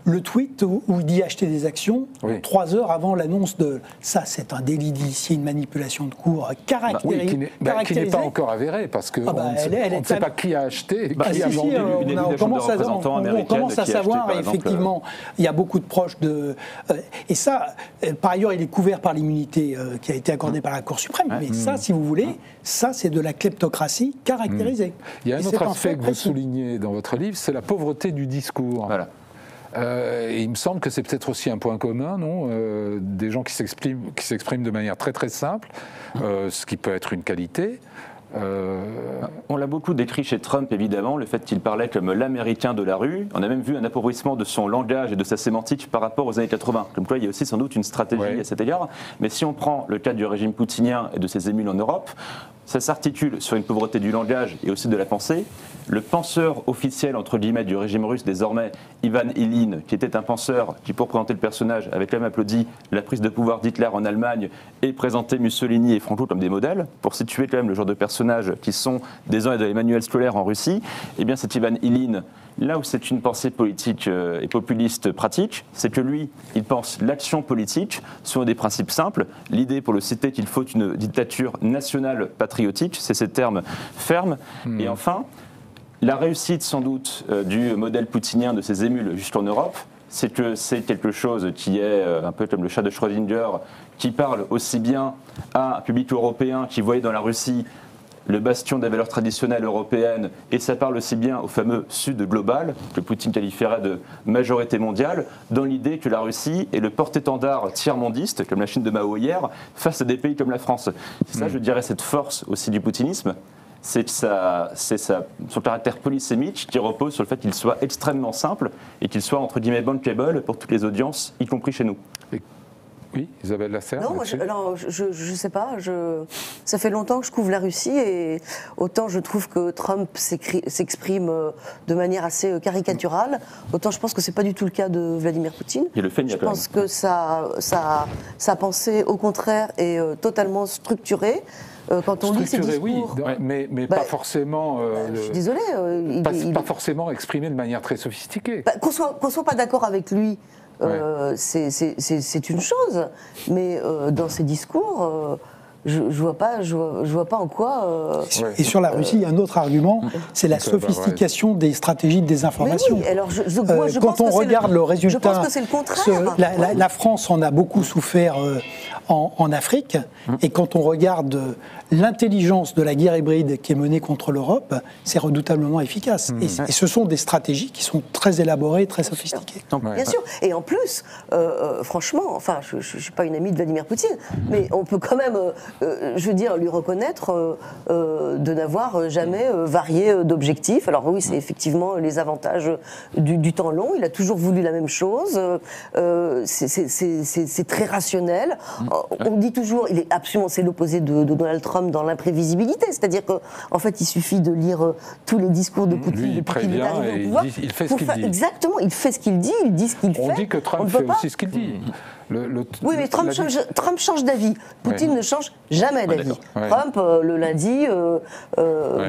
Le tweet où il dit acheter des actions 3 heures avant l'annonce de... Ça, c'est un délit d'initier, une manipulation de cours caractérisée.
Qui n'est pas encore avéré parce qu'on ne sait pas qui a acheté, qui a vendu.
On commence à savoir, et effectivement, il y a beaucoup de proches de... Et ça, par ailleurs, il est couvert par l'immunité qui a été accordée par la Cour suprême. Mais ça, si vous voulez, ça, c'est de la kleptocratie caractérisée.
Il y a un autre aspect que vous soulignez dans votre livre, c'est la pauvreté du discours.
Voilà.
Et il me semble que c'est peut-être aussi un point commun, non des gens qui s'expriment de manière très très simple, ce qui peut être une qualité.
On l'a beaucoup décrit chez Trump, évidemment, le fait qu'il parlait comme l'américain de la rue. On a même vu un appauvrissement de son langage et de sa sémantique par rapport aux années 80. Comme quoi, il y a aussi sans doute une stratégie à cet égard. Mais si on prend le cas du régime poutinien et de ses émules en Europe, ça s'articule sur une pauvreté du langage et aussi de la pensée. Le penseur officiel, entre guillemets, du régime russe désormais, Ivan Ilyin, qui était un penseur qui, pour présenter le personnage, avait quand même applaudi la prise de pouvoir d'Hitler en Allemagne et présenté Mussolini et Franco comme des modèles, pour situer quand même le genre de personnages qui sont des uns et des manuels scolaires en Russie, eh bien cet Ivan Ilyin, là où c'est une pensée politique et populiste pratique, c'est que lui, il pense l'action politique sur des principes simples. L'idée, pour le citer, qu'il faut une dictature nationale patriotique, c'est ces termes fermes. Et enfin, la réussite sans doute du modèle poutinien de ces émules jusqu'en Europe, c'est que c'est quelque chose qui est un peu comme le chat de Schrödinger, qui parle aussi bien à un public européen qui voyait dans la Russie le bastion des valeurs traditionnelles européennes, et ça parle aussi bien au fameux Sud global, que Poutine qualifierait de majorité mondiale, dans l'idée que la Russie est le porte-étendard tiers-mondiste, comme la Chine de Mao hier, face à des pays comme la France. C'est ça, je dirais, cette force aussi du poutinisme, c'est son caractère polysémique qui repose sur le fait qu'il soit extrêmement simple et qu'il soit, entre guillemets, bankable pour toutes les audiences, y compris chez nous.
Oui, Isabelle Lasserre.
Non, je sais pas. Ça fait longtemps que je couvre la Russie et autant je trouve que Trump s'exprime de manière assez caricaturale, autant je pense que c'est pas du tout le cas de Vladimir Poutine.
Et le fait,
je pense que sa pensée, au contraire, est totalement structurée. Quand on lit ses discours,
oui, mais pas forcément.
Je suis désolée.
Pas forcément exprimé de manière très sophistiquée.
Qu'on soit pas d'accord avec lui. C'est une chose, mais dans ses discours, je vois pas en quoi.
Et sur la Russie, il y a un autre argument, c'est la sophistication des stratégies de désinformation.
Mais oui, alors
quand on regarde le résultat,
je pense que c'est le contraire.
La France en a beaucoup souffert en Afrique, et quand on regarde l'intelligence de la guerre hybride qui est menée contre l'Europe, c'est redoutablement efficace. Et ce sont des stratégies qui sont très élaborées, très sophistiquées.
Bien sûr. Et en plus, franchement, enfin, je ne suis pas une amie de Vladimir Poutine, mais on peut quand même, je veux dire, lui reconnaître de n'avoir jamais varié d'objectifs. Alors oui, c'est effectivement les avantages du temps long. Il a toujours voulu la même chose. C'est très rationnel. On dit toujours, il est absolument, c'est l'opposé de Donald Trump dans l'imprévisibilité. C'est-à-dire qu'en fait, il suffit de lire tous les discours de Poutine
lui,
depuis qu'il est arrivé au pouvoir.
Il fait ce qu'il dit.
Exactement, il fait ce qu'il dit, il dit ce qu'il fait.
On dit que Trump fait aussi ce qu'il dit.
Oui, mais Trump change d'avis. Poutine ne change jamais d'avis. Trump, le lundi,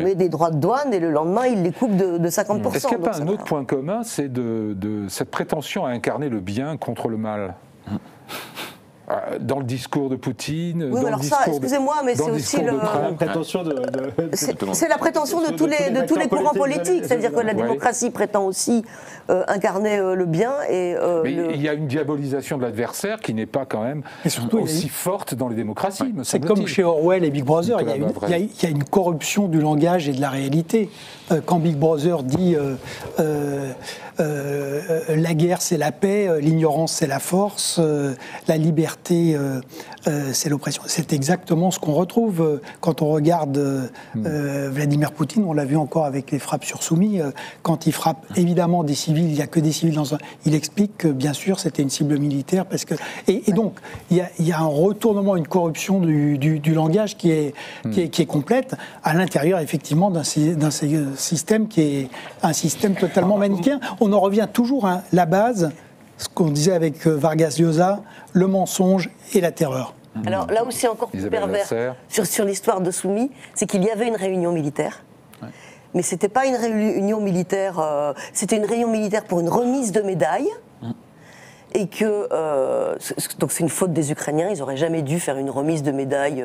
met des droits de douane et le lendemain, il les coupe de 50%.
Est-ce qu'il n'y a pas un autre point commun, c'est de cette prétention à incarner le bien contre le mal dans le discours de Poutine,
oui, alors ça, excusez-moi, mais c'est aussi
la prétention
c'est la prétention de tous les courants politiques, c'est-à-dire que la démocratie prétend aussi incarner le bien et
mais il y a une diabolisation de l'adversaire qui n'est pas quand même aussi forte dans les démocraties.
C'est comme chez Orwell et Big Brother, il y a une corruption du langage et de la réalité. Quand Big Brother dit la guerre c'est la paix, l'ignorance c'est la force, la liberté c'est l'oppression. C'est exactement ce qu'on retrouve quand on regarde Vladimir Poutine. On l'a vu encore avec les frappes sur Soumy. Quand il frappe évidemment des civils, il n'y a que des civils dans un. Il explique que bien sûr c'était une cible militaire parce que et donc il y a un retournement, une corruption du langage qui est complète à l'intérieur effectivement d'un système qui est un système totalement manichéen. On en revient toujours à la base. Ce qu'on disait avec Vargas Llosa, le mensonge et la terreur.
Alors là où c'est encore plus pervers sur l'histoire de Soumy, c'est qu'il y avait une réunion militaire, mais c'était pas une réunion militaire, c'était une réunion militaire pour une remise de médailles, et que donc c'est une faute des Ukrainiens, ils auraient jamais dû faire une remise de médailles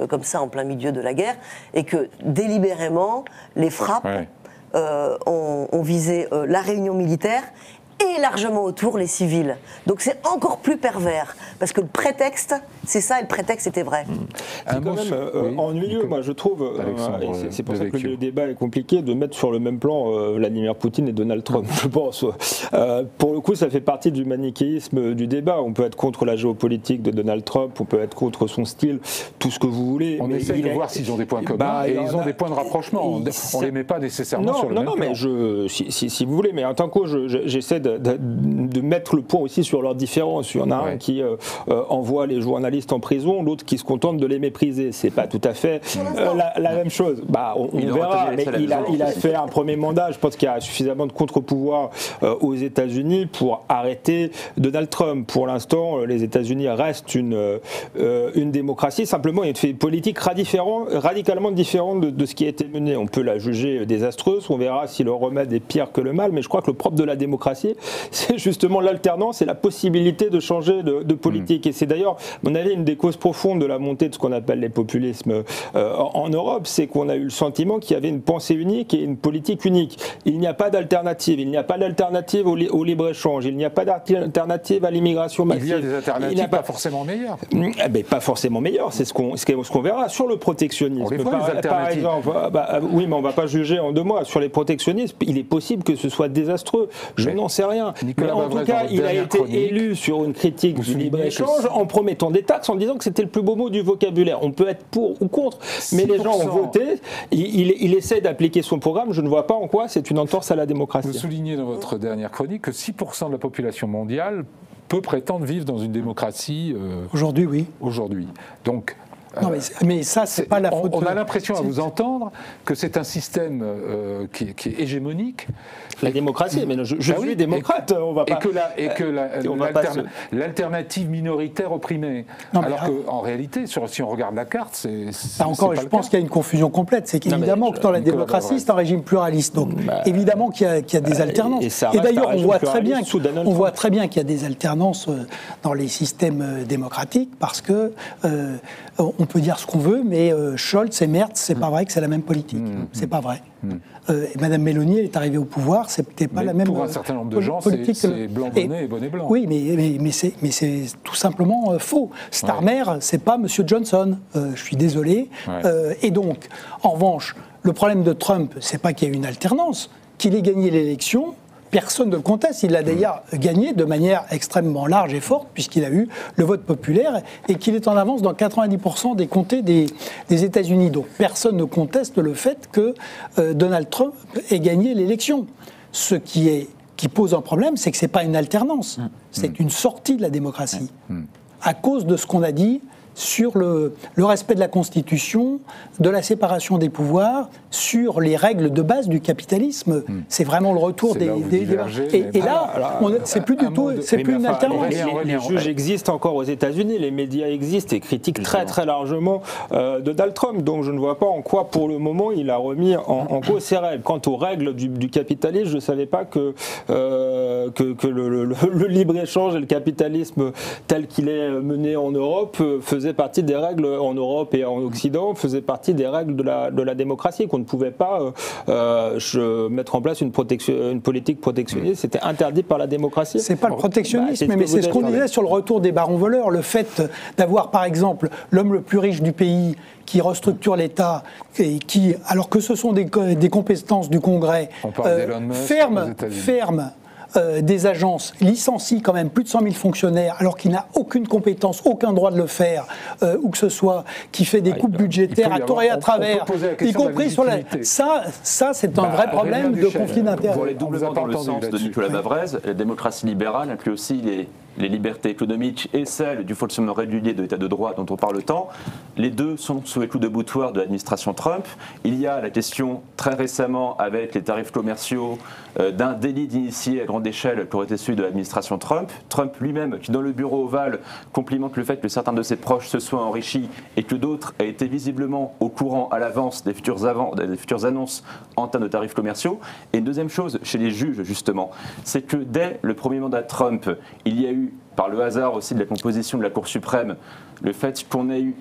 comme ça en plein milieu de la guerre, et que délibérément les frappes ont visé la réunion militaire et largement autour les civils. Donc c'est encore plus pervers, parce que le prétexte, c'est ça, et le prétexte était vrai.
C'est quand même ennuyeux, moi je trouve, et c'est pour ça que le débat est compliqué, de mettre sur le même plan Vladimir Poutine et Donald Trump, je pense. Pour le coup, ça fait partie du manichéisme du débat. On peut être contre la géopolitique de Donald Trump, on peut être contre son style, tout ce que vous voulez.
On essaie de voir s'ils ont des points communs, et ils ont des points de rapprochement. On ne les met pas nécessairement sur le même plan.
Non, mais si vous voulez, mais en tant que j'essaie de mettre le point aussi sur leurs différences. Il y en a un qui envoie les journalistes en prison, l'autre qui se contente de les mépriser. C'est pas tout à fait la même chose. On verra, mais il a fait un premier mandat. Je pense qu'il y a suffisamment de contre-pouvoir aux États-Unis pour arrêter Donald Trump. Pour l'instant, les États-Unis restent une démocratie. Simplement, il y a une politique radicalement différente de ce qui a été mené. On peut la juger désastreuse. On verra si le remède est pire que le mal. Mais je crois que le propre de la démocratie, c'est justement l'alternance et la possibilité de changer de politique. Et c'est d'ailleurs, à mon avis, une des causes profondes de la montée de ce qu'on appelle les populismes en Europe, c'est qu'on a eu le sentiment qu'il y avait une pensée unique et une politique unique. Il n'y a pas d'alternative. Il n'y a pas d'alternative au libre-échange. Il n'y a pas d'alternative à l'immigration massive.
Il y a des alternatives pas forcément meilleures.
Pas forcément meilleures, c'est ce qu'on verra. Sur le protectionnisme,
on les voit,
par exemple, oui, mais on ne va pas juger en 2 mois. Sur les protectionnismes, il est possible que ce soit désastreux. Je n'en sais rien.
Nicolas
mais en tout cas, il a été élu sur une critique du libre-échange en promettant des taxes, en disant que c'était le plus beau mot du vocabulaire. On peut être pour ou contre, mais les gens ont voté. Il essaie d'appliquer son programme. Je ne vois pas en quoi c'est une entorse à la démocratie.
Vous soulignez dans votre dernière chronique que 6% de la population mondiale peut prétendre vivre dans une démocratie.
Aujourd'hui, oui.
Aujourd'hui. Donc.
Non, mais ça, c'est pas la faute.
On a l'impression à vous entendre que c'est un système qui est hégémonique.
La démocratie, mais je suis démocrate. On va pas.
Et que l'alternative minoritaire opprimée. Non, alors qu'en réalité, si on regarde la carte, c'est.
Encore, je pense qu'il y a une confusion complète. C'est qu'évidemment que dans la démocratie, c'est un régime pluraliste. Donc évidemment qu'il y a des alternances. Et d'ailleurs, on voit très bien qu'il y a des alternances dans les systèmes démocratiques parce que on peut dire ce qu'on veut, mais Scholz et Merz, c'est pas vrai que c'est la même politique. C'est pas vrai. Et Madame Meloni, elle est arrivée au pouvoir, c'était pas la même
pour un certain nombre de gens,
politique.
c'est blanc bonnet et bonnet blanc.
Oui, mais c'est tout simplement faux. Starmer, c'est pas Monsieur Johnson. Je suis désolé. Et donc, en revanche, le problème de Trump, c'est pas qu'il y ait une alternance, qu'il ait gagné l'élection. Personne ne le conteste. Il l'a d'ailleurs gagné de manière extrêmement large et forte, puisqu'il a eu le vote populaire et qu'il est en avance dans 90% des comtés des États-Unis. Donc personne ne conteste le fait que Donald Trump ait gagné l'élection. Ce qui pose un problème, c'est que ce n'est pas une alternance. C'est une sortie de la démocratie. À cause de ce qu'on a dit sur le respect de la Constitution, de la séparation des pouvoirs, sur les règles de base du capitalisme. C'est vraiment le retour des et là, c'est plus du tout, c'est plus une alternance.
Les juges existent encore aux États-Unis, les médias existent et critiquent très très largement Donald Trump. Donc je ne vois pas en quoi, pour le moment, il a remis en cause ces règles. Quant aux règles du capitalisme, je ne savais pas que le libre-échange et le capitalisme tel qu'il est mené en Europe faisait partie des règles en Europe et en Occident, faisait partie des règles de la démocratie, qu'on ne pouvait pas mettre en place une politique protectionniste. C'était interdit par la démocratie.
C'est pas le protectionnisme, mais c'est ce qu'on disait sur le retour des barons voleurs. Le fait d'avoir, par exemple, l'homme le plus riche du pays qui restructure l'État et qui, alors que ce sont des compétences du Congrès, ferme des agences, licencie quand même plus de 100 000 fonctionnaires alors qu'il n'a aucune compétence, aucun droit de le faire, ou que ce soit qui fait des coupes budgétaires à tort et à travers, y compris sur la... Ça c'est un vrai problème de conflit d'intérêts.
Pour aller doublement dans le sens de Nicolas Bavrez, la démocratie libérale inclut aussi les libertés économiques et celles du fonctionnement régulier de l'état de droit dont on parle tant. Les deux sont sous les coups de boutoir de l'administration Trump. Il y a la question très récemment avec les tarifs commerciaux d'un délit d'initié à grande échelle qui aurait été celui de l'administration Trump. Trump lui-même, qui dans le bureau ovale complimente le fait que certains de ses proches se soient enrichis et que d'autres aient été visiblement au courant à l'avance des futures annonces en termes de tarifs commerciaux. Et une deuxième chose chez les juges justement, c'est que dès le premier mandat de Trump, il y a eu, par le hasard aussi de la composition de la Cour suprême, le fait qu'on n'ait eu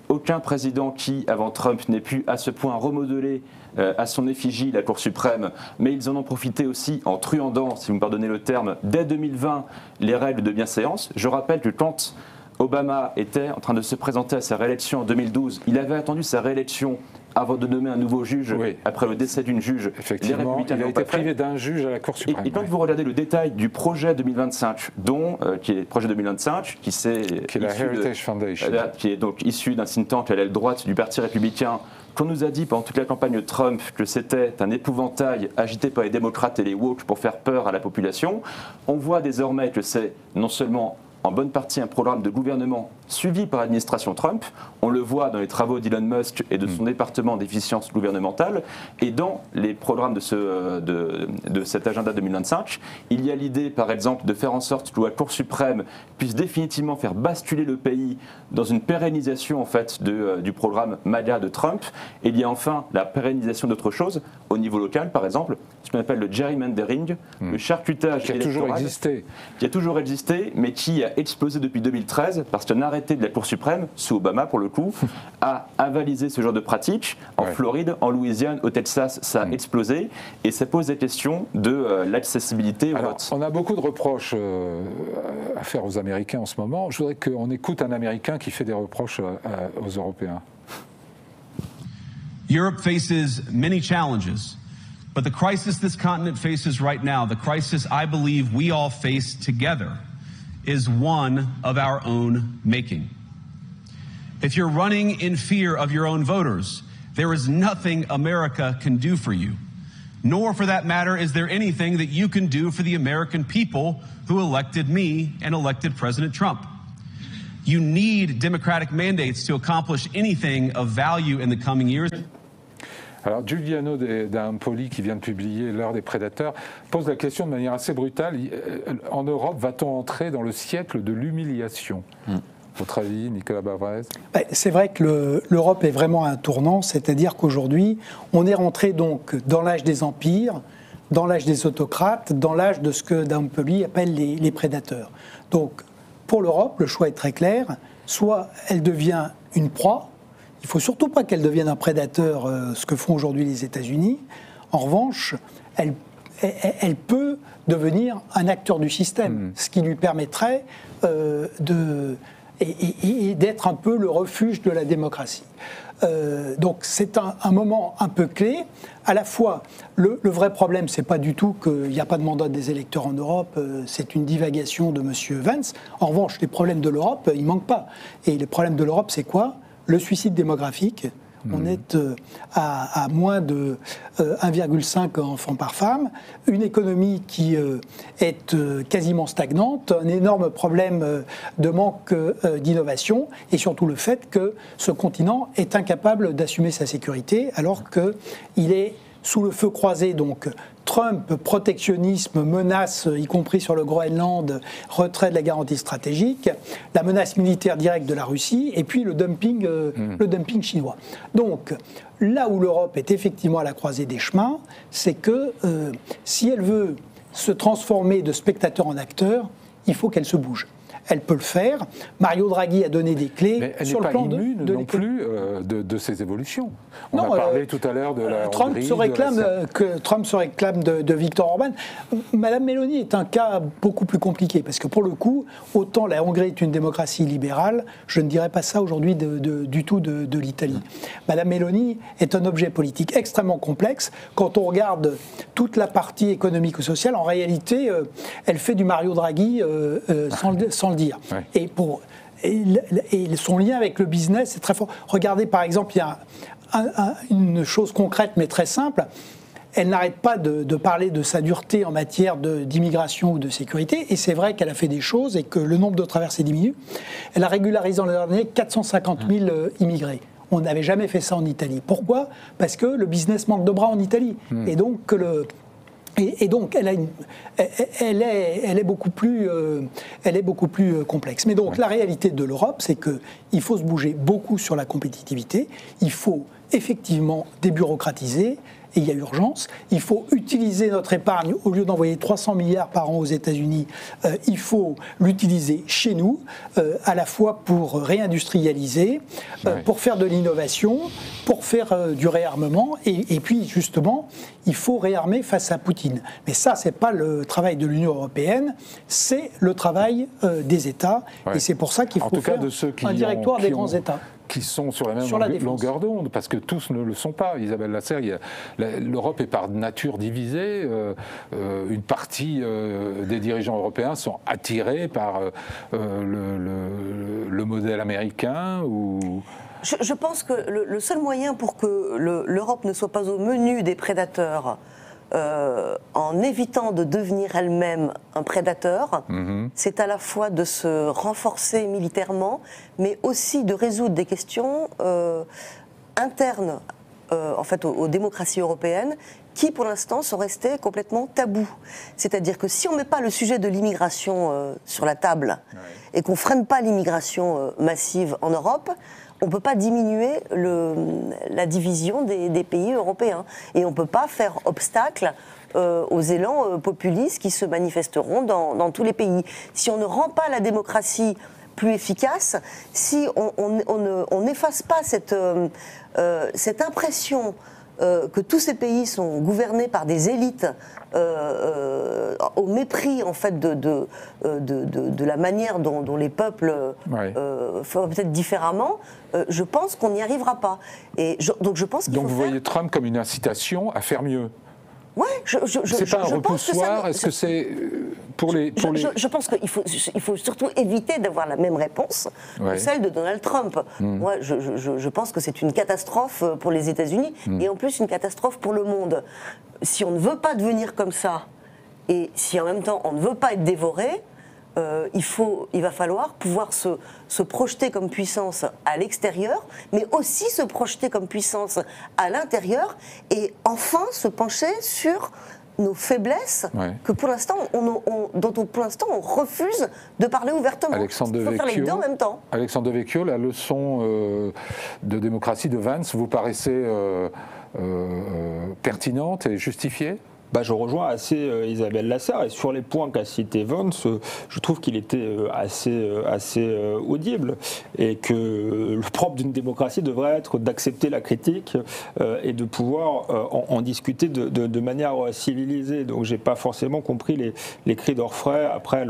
aucun président qui, avant Trump, n'ait pu à ce point remodeler à son effigie la Cour suprême, mais ils en ont profité aussi en truandant, si vous me pardonnez le terme, dès 2020, les règles de bienséance. Je rappelle que quand Obama était en train de se présenter à sa réélection en 2012, il avait attendu sa réélection avant de nommer un nouveau juge, après le décès d'une juge.
Effectivement, il a été privé d'un juge à la Cour suprême.
Et quand vous regardez le détail du projet 2025, qui est le projet 2025, qui est la Heritage Foundation, qui est donc issu d'un think tank à l'aile droite du Parti républicain, qu'on nous a dit pendant toute la campagne de Trump que c'était un épouvantail agité par les démocrates et les woke pour faire peur à la population, on voit désormais que c'est non seulement en bonne partie un programme de gouvernement suivi par l'administration Trump. On le voit dans les travaux d'Elon Musk et de son département d'efficience gouvernementale. Et dans les programmes de cet agenda 2025, il y a l'idée, par exemple, de faire en sorte que la Cour suprême puisse définitivement faire basculer le pays dans une pérennisation en fait, du programme MAGA de Trump. Et il y a enfin la pérennisation d'autres choses, au niveau local, par exemple, ce qu'on appelle le gerrymandering, le charcutage
qui a toujours existé.
Qui a toujours existé, mais qui a explosé depuis 2013 parce qu'un arrêté de la Cour suprême, sous Obama pour le coup, a avalisé ce genre de pratique. En Floride, en Louisiane, au Texas, ça a explosé et ça pose des questions de l'accessibilité au vote.
On a beaucoup de reproches à faire aux Américains en ce moment. Je voudrais qu'on écoute un Américain qui fait des reproches aux Européens.
Europe faces many challenges, but the crisis this continent faces right now, the crisis I believe we all face together, is one of our own making. If you're running in fear of your own voters, there is nothing America can do for you. Nor, for that matter, is there anything that you can do for the American people who elected me and elected President Trump. You need democratic mandates to accomplish anything of value in the coming years.
Alors Giuliano d'Empoli, qui vient de publier L'heure des prédateurs, pose la question de manière assez brutale. En Europe, va-t-on entrer dans le siècle de l'humiliation ? Votre avis, Nicolas Bavrez ?
C'est vrai que l'Europe est vraiment à un tournant, c'est-à-dire qu'aujourd'hui, on est rentré donc dans l'âge des empires, dans l'âge des autocrates, dans l'âge de ce que d'Empoli appelle les prédateurs. Donc, pour l'Europe, le choix est très clair. Soit elle devient une proie, il ne faut surtout pas qu'elle devienne un prédateur, ce que font aujourd'hui les États-Unis. En revanche, elle peut devenir un acteur du système, ce qui lui permettrait d'être un peu le refuge de la démocratie. Donc c'est un moment un peu clé. À la fois, le vrai problème, c'est pas du tout qu'il n'y a pas de mandat des électeurs en Europe, c'est une divagation de M. Vance. En revanche, les problèmes de l'Europe, ils manquent pas. Et les problèmes de l'Europe, c'est quoi? Le suicide démographique. On est à moins de 1,5 enfants par femme, une économie qui est quasiment stagnante, un énorme problème de manque d'innovation et surtout le fait que ce continent est incapable d'assumer sa sécurité alors qu'il est sous le feu croisé. Donc Trump, protectionnisme, menace, y compris sur le Groenland, retrait de la garantie stratégique, la menace militaire directe de la Russie, et puis le dumping chinois. Donc, là où l'Europe est effectivement à la croisée des chemins, c'est que si elle veut se transformer de spectateur en acteur, il faut qu'elle se bouge. Elle peut le faire. Mario Draghi a donné des clés.
Mais elle
sur
n'est
le
pas
plan
immune
de
non plus de ces évolutions. On
Non,
a parlé tout à l'heure de la
Trump
Hongrie,
se réclame de Viktor Orban. Madame Meloni est un cas beaucoup plus compliqué parce que pour le coup, autant la Hongrie est une démocratie libérale, je ne dirais pas ça aujourd'hui du tout de l'Italie. Madame Meloni est un objet politique extrêmement complexe. Quand on regarde toute la partie économique ou sociale, en réalité, elle fait du Mario Draghi sans le dire.
Ouais.
Et son lien avec le business est très fort. Regardez par exemple, il y a une chose concrète mais très simple. Elle n'arrête pas de parler de sa dureté en matière d'immigration ou de sécurité. Et c'est vrai qu'elle a fait des choses et que le nombre de traversées diminue. Elle a régularisé dans l'année 450 000 immigrés. On n'avait jamais fait ça en Italie. Pourquoi? Parce que le business manque de bras en Italie. Et donc elle est beaucoup plus complexe. Mais donc la réalité de l'Europe, c'est qu'il faut se bouger beaucoup sur la compétitivité. Il faut effectivement débureaucratiser. Et il y a urgence. Il faut utiliser notre épargne, au lieu d'envoyer 300 milliards par an aux États-Unis, il faut l'utiliser chez nous, à la fois pour réindustrialiser, pour faire de l'innovation, pour faire du réarmement, et puis justement, il faut réarmer face à Poutine. Mais ça, c'est pas le travail de l'Union européenne, c'est le travail des États, et c'est pour ça qu'il faut faire un directoire des grands États.
Qui sont sur la même longueur d'onde, parce que tous ne le sont pas. Isabelle Lasserre, l'Europe est par nature divisée. Une partie des dirigeants européens sont attirés par le modèle américain ou...
Je pense que le seul moyen pour que l'Europe ne soit pas au menu des prédateurs, en évitant de devenir elle-même un prédateur, c'est à la fois de se renforcer militairement, mais aussi de résoudre des questions internes en fait, aux démocraties européennes qui, pour l'instant, sont restées complètement tabous. C'est-à-dire que si on ne met pas le sujet de l'immigration sur la table et qu'on ne freine pas l'immigration massive en Europe, on ne peut pas diminuer la division des pays européens. Et on ne peut pas faire obstacle aux élans populistes qui se manifesteront dans tous les pays. Si on ne rend pas la démocratie plus efficace, si on n'efface pas cette impression que tous ces pays sont gouvernés par des élites au mépris en fait de la manière dont les peuples font peut-être différemment, je pense qu'on n'y arrivera pas. Donc je pense qu'il faut
vous voyez Trump comme une incitation à faire mieux.
Ouais,
c'est pas un repoussoir. Est-ce que c'est pour les...
Je pense qu'il faut surtout éviter d'avoir la même réponse que celle de Donald Trump. Moi, je pense que c'est une catastrophe pour les États-Unis et en plus une catastrophe pour le monde. Si on ne veut pas devenir comme ça et si en même temps on ne veut pas être dévoré, il va falloir pouvoir se projeter comme puissance à l'extérieur, mais aussi se projeter comme puissance à l'intérieur et enfin se pencher sur nos faiblesses que pour l'instant dont pour l'instant on refuse de parler ouvertement.
Alexandre
Il faut faire les deux en même temps.
Alexandre Devecchio, la leçon de démocratie de Vance vous paraissait pertinente et justifiée ?
Je rejoins assez Isabelle Lassard, et sur les points qu'a cité Vance, je trouve qu'il était assez audible, et que le propre d'une démocratie devrait être d'accepter la critique et de pouvoir en discuter de manière civilisée. Donc j'ai pas forcément compris les cris d'orfraie après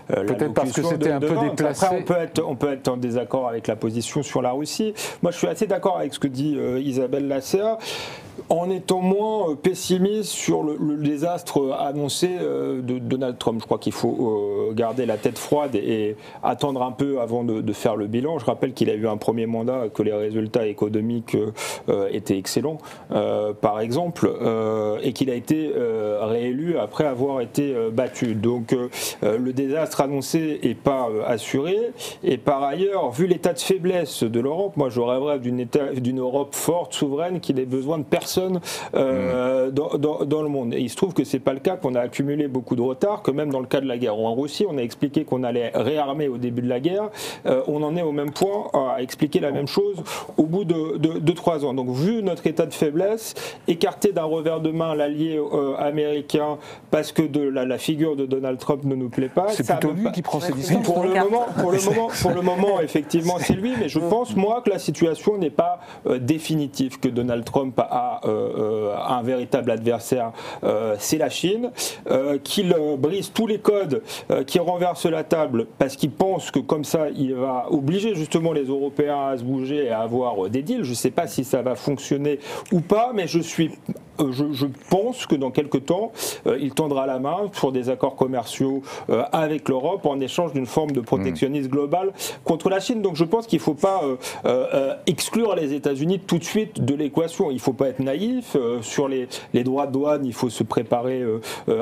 peut-être parce que c'était un peu déplacé.
Après on peut être en désaccord avec la position sur la Russie. Moi je suis assez d'accord avec ce que dit Isabelle Lassard, en étant moins pessimiste sur le désastre annoncé de Donald Trump. Je crois qu'il faut garder la tête froide et attendre un peu avant de faire le bilan. Je rappelle qu'il a eu un premier mandat, que les résultats économiques étaient excellents, par exemple, et qu'il a été réélu après avoir été battu. Donc le désastre annoncé n'est pas assuré. Et par ailleurs, vu l'état de faiblesse de l'Europe, moi je rêverais d'une Europe forte, souveraine, qui n'ait besoin de personne dans le monde. Et il se trouve que c'est pas le cas, qu'on a accumulé beaucoup de retard, que même dans le cas de la guerre en Russie, on a expliqué qu'on allait réarmer au début de la guerre. On en est au même point à expliquer la même chose au bout de 3 ans. Donc vu notre état de faiblesse, écarter d'un revers de main l'allié américain parce que la figure de Donald Trump ne nous plaît pas.
C'est plutôt lui qui prend ses décisions.
Pour le moment, effectivement, c'est lui, mais je pense, moi, que la situation n'est pas définitive, que Donald Trump a un véritable adversaire, c'est la Chine, qu'il brise tous les codes, qu'il renverse la table parce qu'il pense que comme ça il va obliger justement les Européens à se bouger et à avoir des deals. Je ne sais pas si ça va fonctionner ou pas, mais je pense que dans quelques temps, il tendra la main pour des accords commerciaux avec l'Europe en échange d'une forme de protectionnisme global contre la Chine. Donc je pense qu'il ne faut pas exclure les États-Unis tout de suite de l'équation. Il ne faut pas être naïf. Sur les droits de douane, il faut se préparer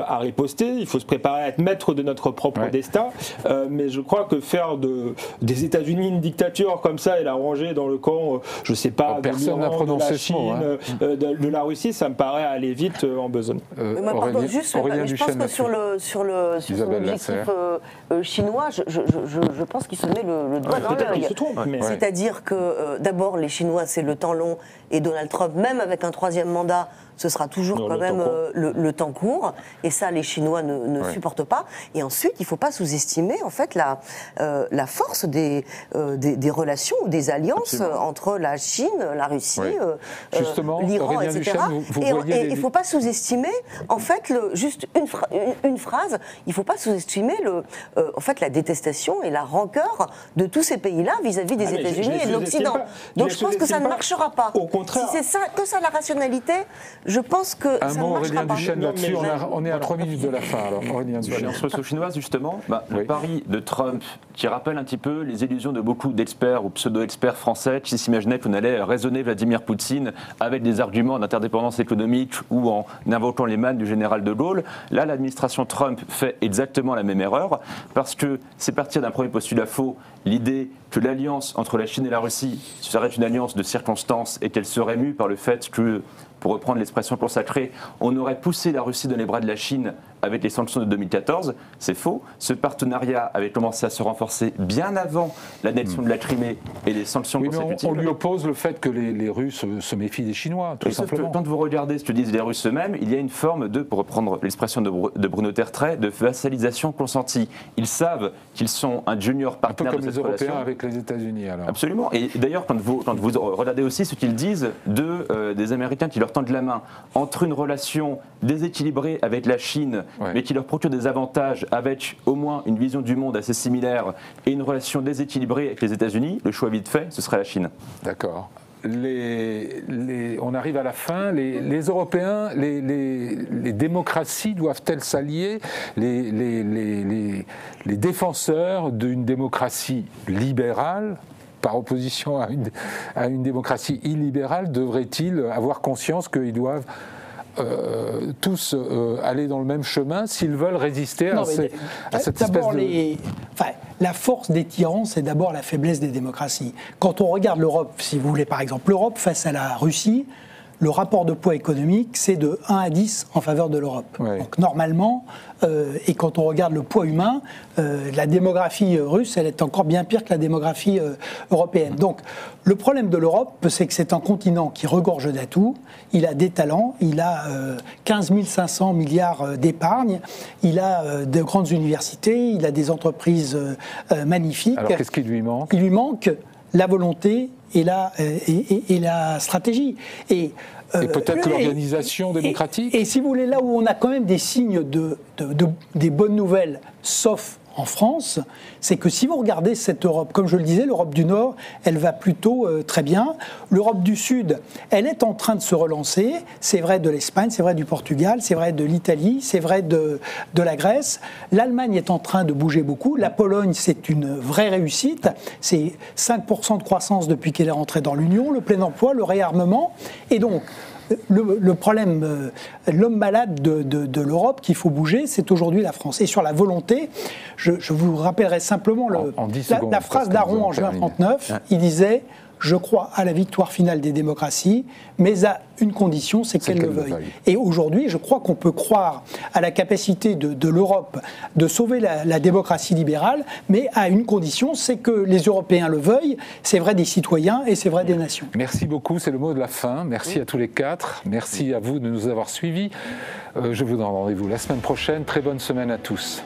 à riposter. Il faut se préparer à être maître de notre propre destin. Mais je crois que faire des États-Unis une dictature comme ça et la ranger dans le camp, je ne sais pas, de l'Iran, de la Chine, de la Russie, ça me paraît aller vite en besogne.
Je pense que sur l'objectif chinois, je pense qu'il se met le doigt dans l'œil. C'est-à-dire que d'abord, les Chinois, c'est le temps long, et Donald Trump, même avec un 3e mandat, ce sera toujours quand même le temps court, et ça les Chinois ne supportent pas. Et ensuite, il ne faut pas sous-estimer en fait la force des relations ou des alliances entre la Chine, la Russie, l'Iran, etc. Et il ne faut pas sous-estimer en fait juste une phrase. Il ne faut pas sous-estimer en fait la détestation et la rancœur de tous ces pays-là vis-à-vis des États-Unis et de l'Occident. Donc je pense que ça ne marchera pas.
Au contraire.
Si c'est ça que ça la rationalité, je pense que
un
ça
mot,
ne marchera
Aurélien
pas.
Duchesne, là-dessus, on est à 3 minutes de la fin. Alors, Aurélien Duchesne.
Sur la chinoise, justement, le pari de Trump, qui rappelle un petit peu les illusions de beaucoup d'experts ou pseudo-experts français qui s'imaginaient qu'on allait raisonner Vladimir Poutine avec des arguments d'interdépendance économique ou en invoquant les mannes du général de Gaulle. Là, l'administration Trump fait exactement la même erreur, parce que c'est partir d'un premier postulat faux, l'idée que l'alliance entre la Chine et la Russie serait une alliance de circonstances et qu'elle serait mue par le fait que, pour reprendre l'expression consacrée, on aurait poussé la Russie dans les bras de la Chine avec les sanctions de 2014, c'est faux. Ce partenariat avait commencé à se renforcer bien avant l'annexion de la Crimée et les sanctions consécutives.
On lui oppose le fait que les Russes se méfient des Chinois, tout simplement.
Quand vous regardez ce que disent les Russes eux-mêmes, il y a une forme de, pour reprendre l'expression de Bruno Tertrais, de vassalisation consentie. Ils savent qu'ils sont un junior partenaire de cette relation.
Un peu comme les Européens avec les États-Unis, alors.
Absolument. Et d'ailleurs, quand vous regardez aussi ce qu'ils disent des Américains qui leur tendent la main, entre une relation déséquilibrée avec la Chine, mais qui leur procure des avantages avec au moins une vision du monde assez similaire, et une relation déséquilibrée avec les États-Unis, le choix vite fait, ce serait la Chine.
D'accord. On arrive à la fin. Les Européens, les démocraties doivent-elles s'allier? Les défenseurs d'une démocratie libérale, par opposition à une démocratie illibérale, devraient-ils avoir conscience qu'ils doivent tous aller dans le même chemin s'ils veulent résister à cette espèce de...
La force des tyrans, c'est d'abord la faiblesse des démocraties. Quand on regarde l'Europe, si vous voulez, par exemple, l'Europe face à la Russie, le rapport de poids économique, c'est de 1 à 10 en faveur de l'Europe.
Ouais.
Donc normalement, et quand on regarde le poids humain, la démographie russe, elle est encore bien pire que la démographie européenne. Donc le problème de l'Europe, c'est que c'est un continent qui regorge d'atouts, il a des talents, il a 15 500 milliards d'épargne, il a de grandes universités, il a des entreprises magnifiques.
Alors qu'est-ce qui lui manque ?
Il lui manque la volonté et la stratégie. Et
peut-être l'organisation démocratique.
Et si vous voulez, là où on a quand même des signes des bonnes nouvelles, sauf en France, c'est que si vous regardez cette Europe, comme je le disais, l'Europe du Nord, elle va plutôt très bien. L'Europe du Sud, elle est en train de se relancer. C'est vrai de l'Espagne, c'est vrai du Portugal, c'est vrai de l'Italie, c'est vrai de la Grèce. L'Allemagne est en train de bouger beaucoup. La Pologne, c'est une vraie réussite. C'est 5% de croissance depuis qu'elle est rentrée dans l'Union, le plein emploi, le réarmement. Et donc, le problème, l'homme malade de l'Europe qu'il faut bouger, c'est aujourd'hui la France. Et sur la volonté, je vous rappellerai simplement la phrase d'Aron en juin 1939, il disait « Je crois à la victoire finale des démocraties, mais à une condition, c'est qu'elle le veuille. » Et aujourd'hui, je crois qu'on peut croire à la capacité de l'Europe de sauver la démocratie libérale, mais à une condition, c'est que les Européens le veuillent. C'est vrai des citoyens et c'est vrai des nations.
Merci beaucoup, c'est le mot de la fin. Merci à tous les quatre. Merci à vous de nous avoir suivis. Je vous donne rendez-vous la semaine prochaine. Très bonne semaine à tous.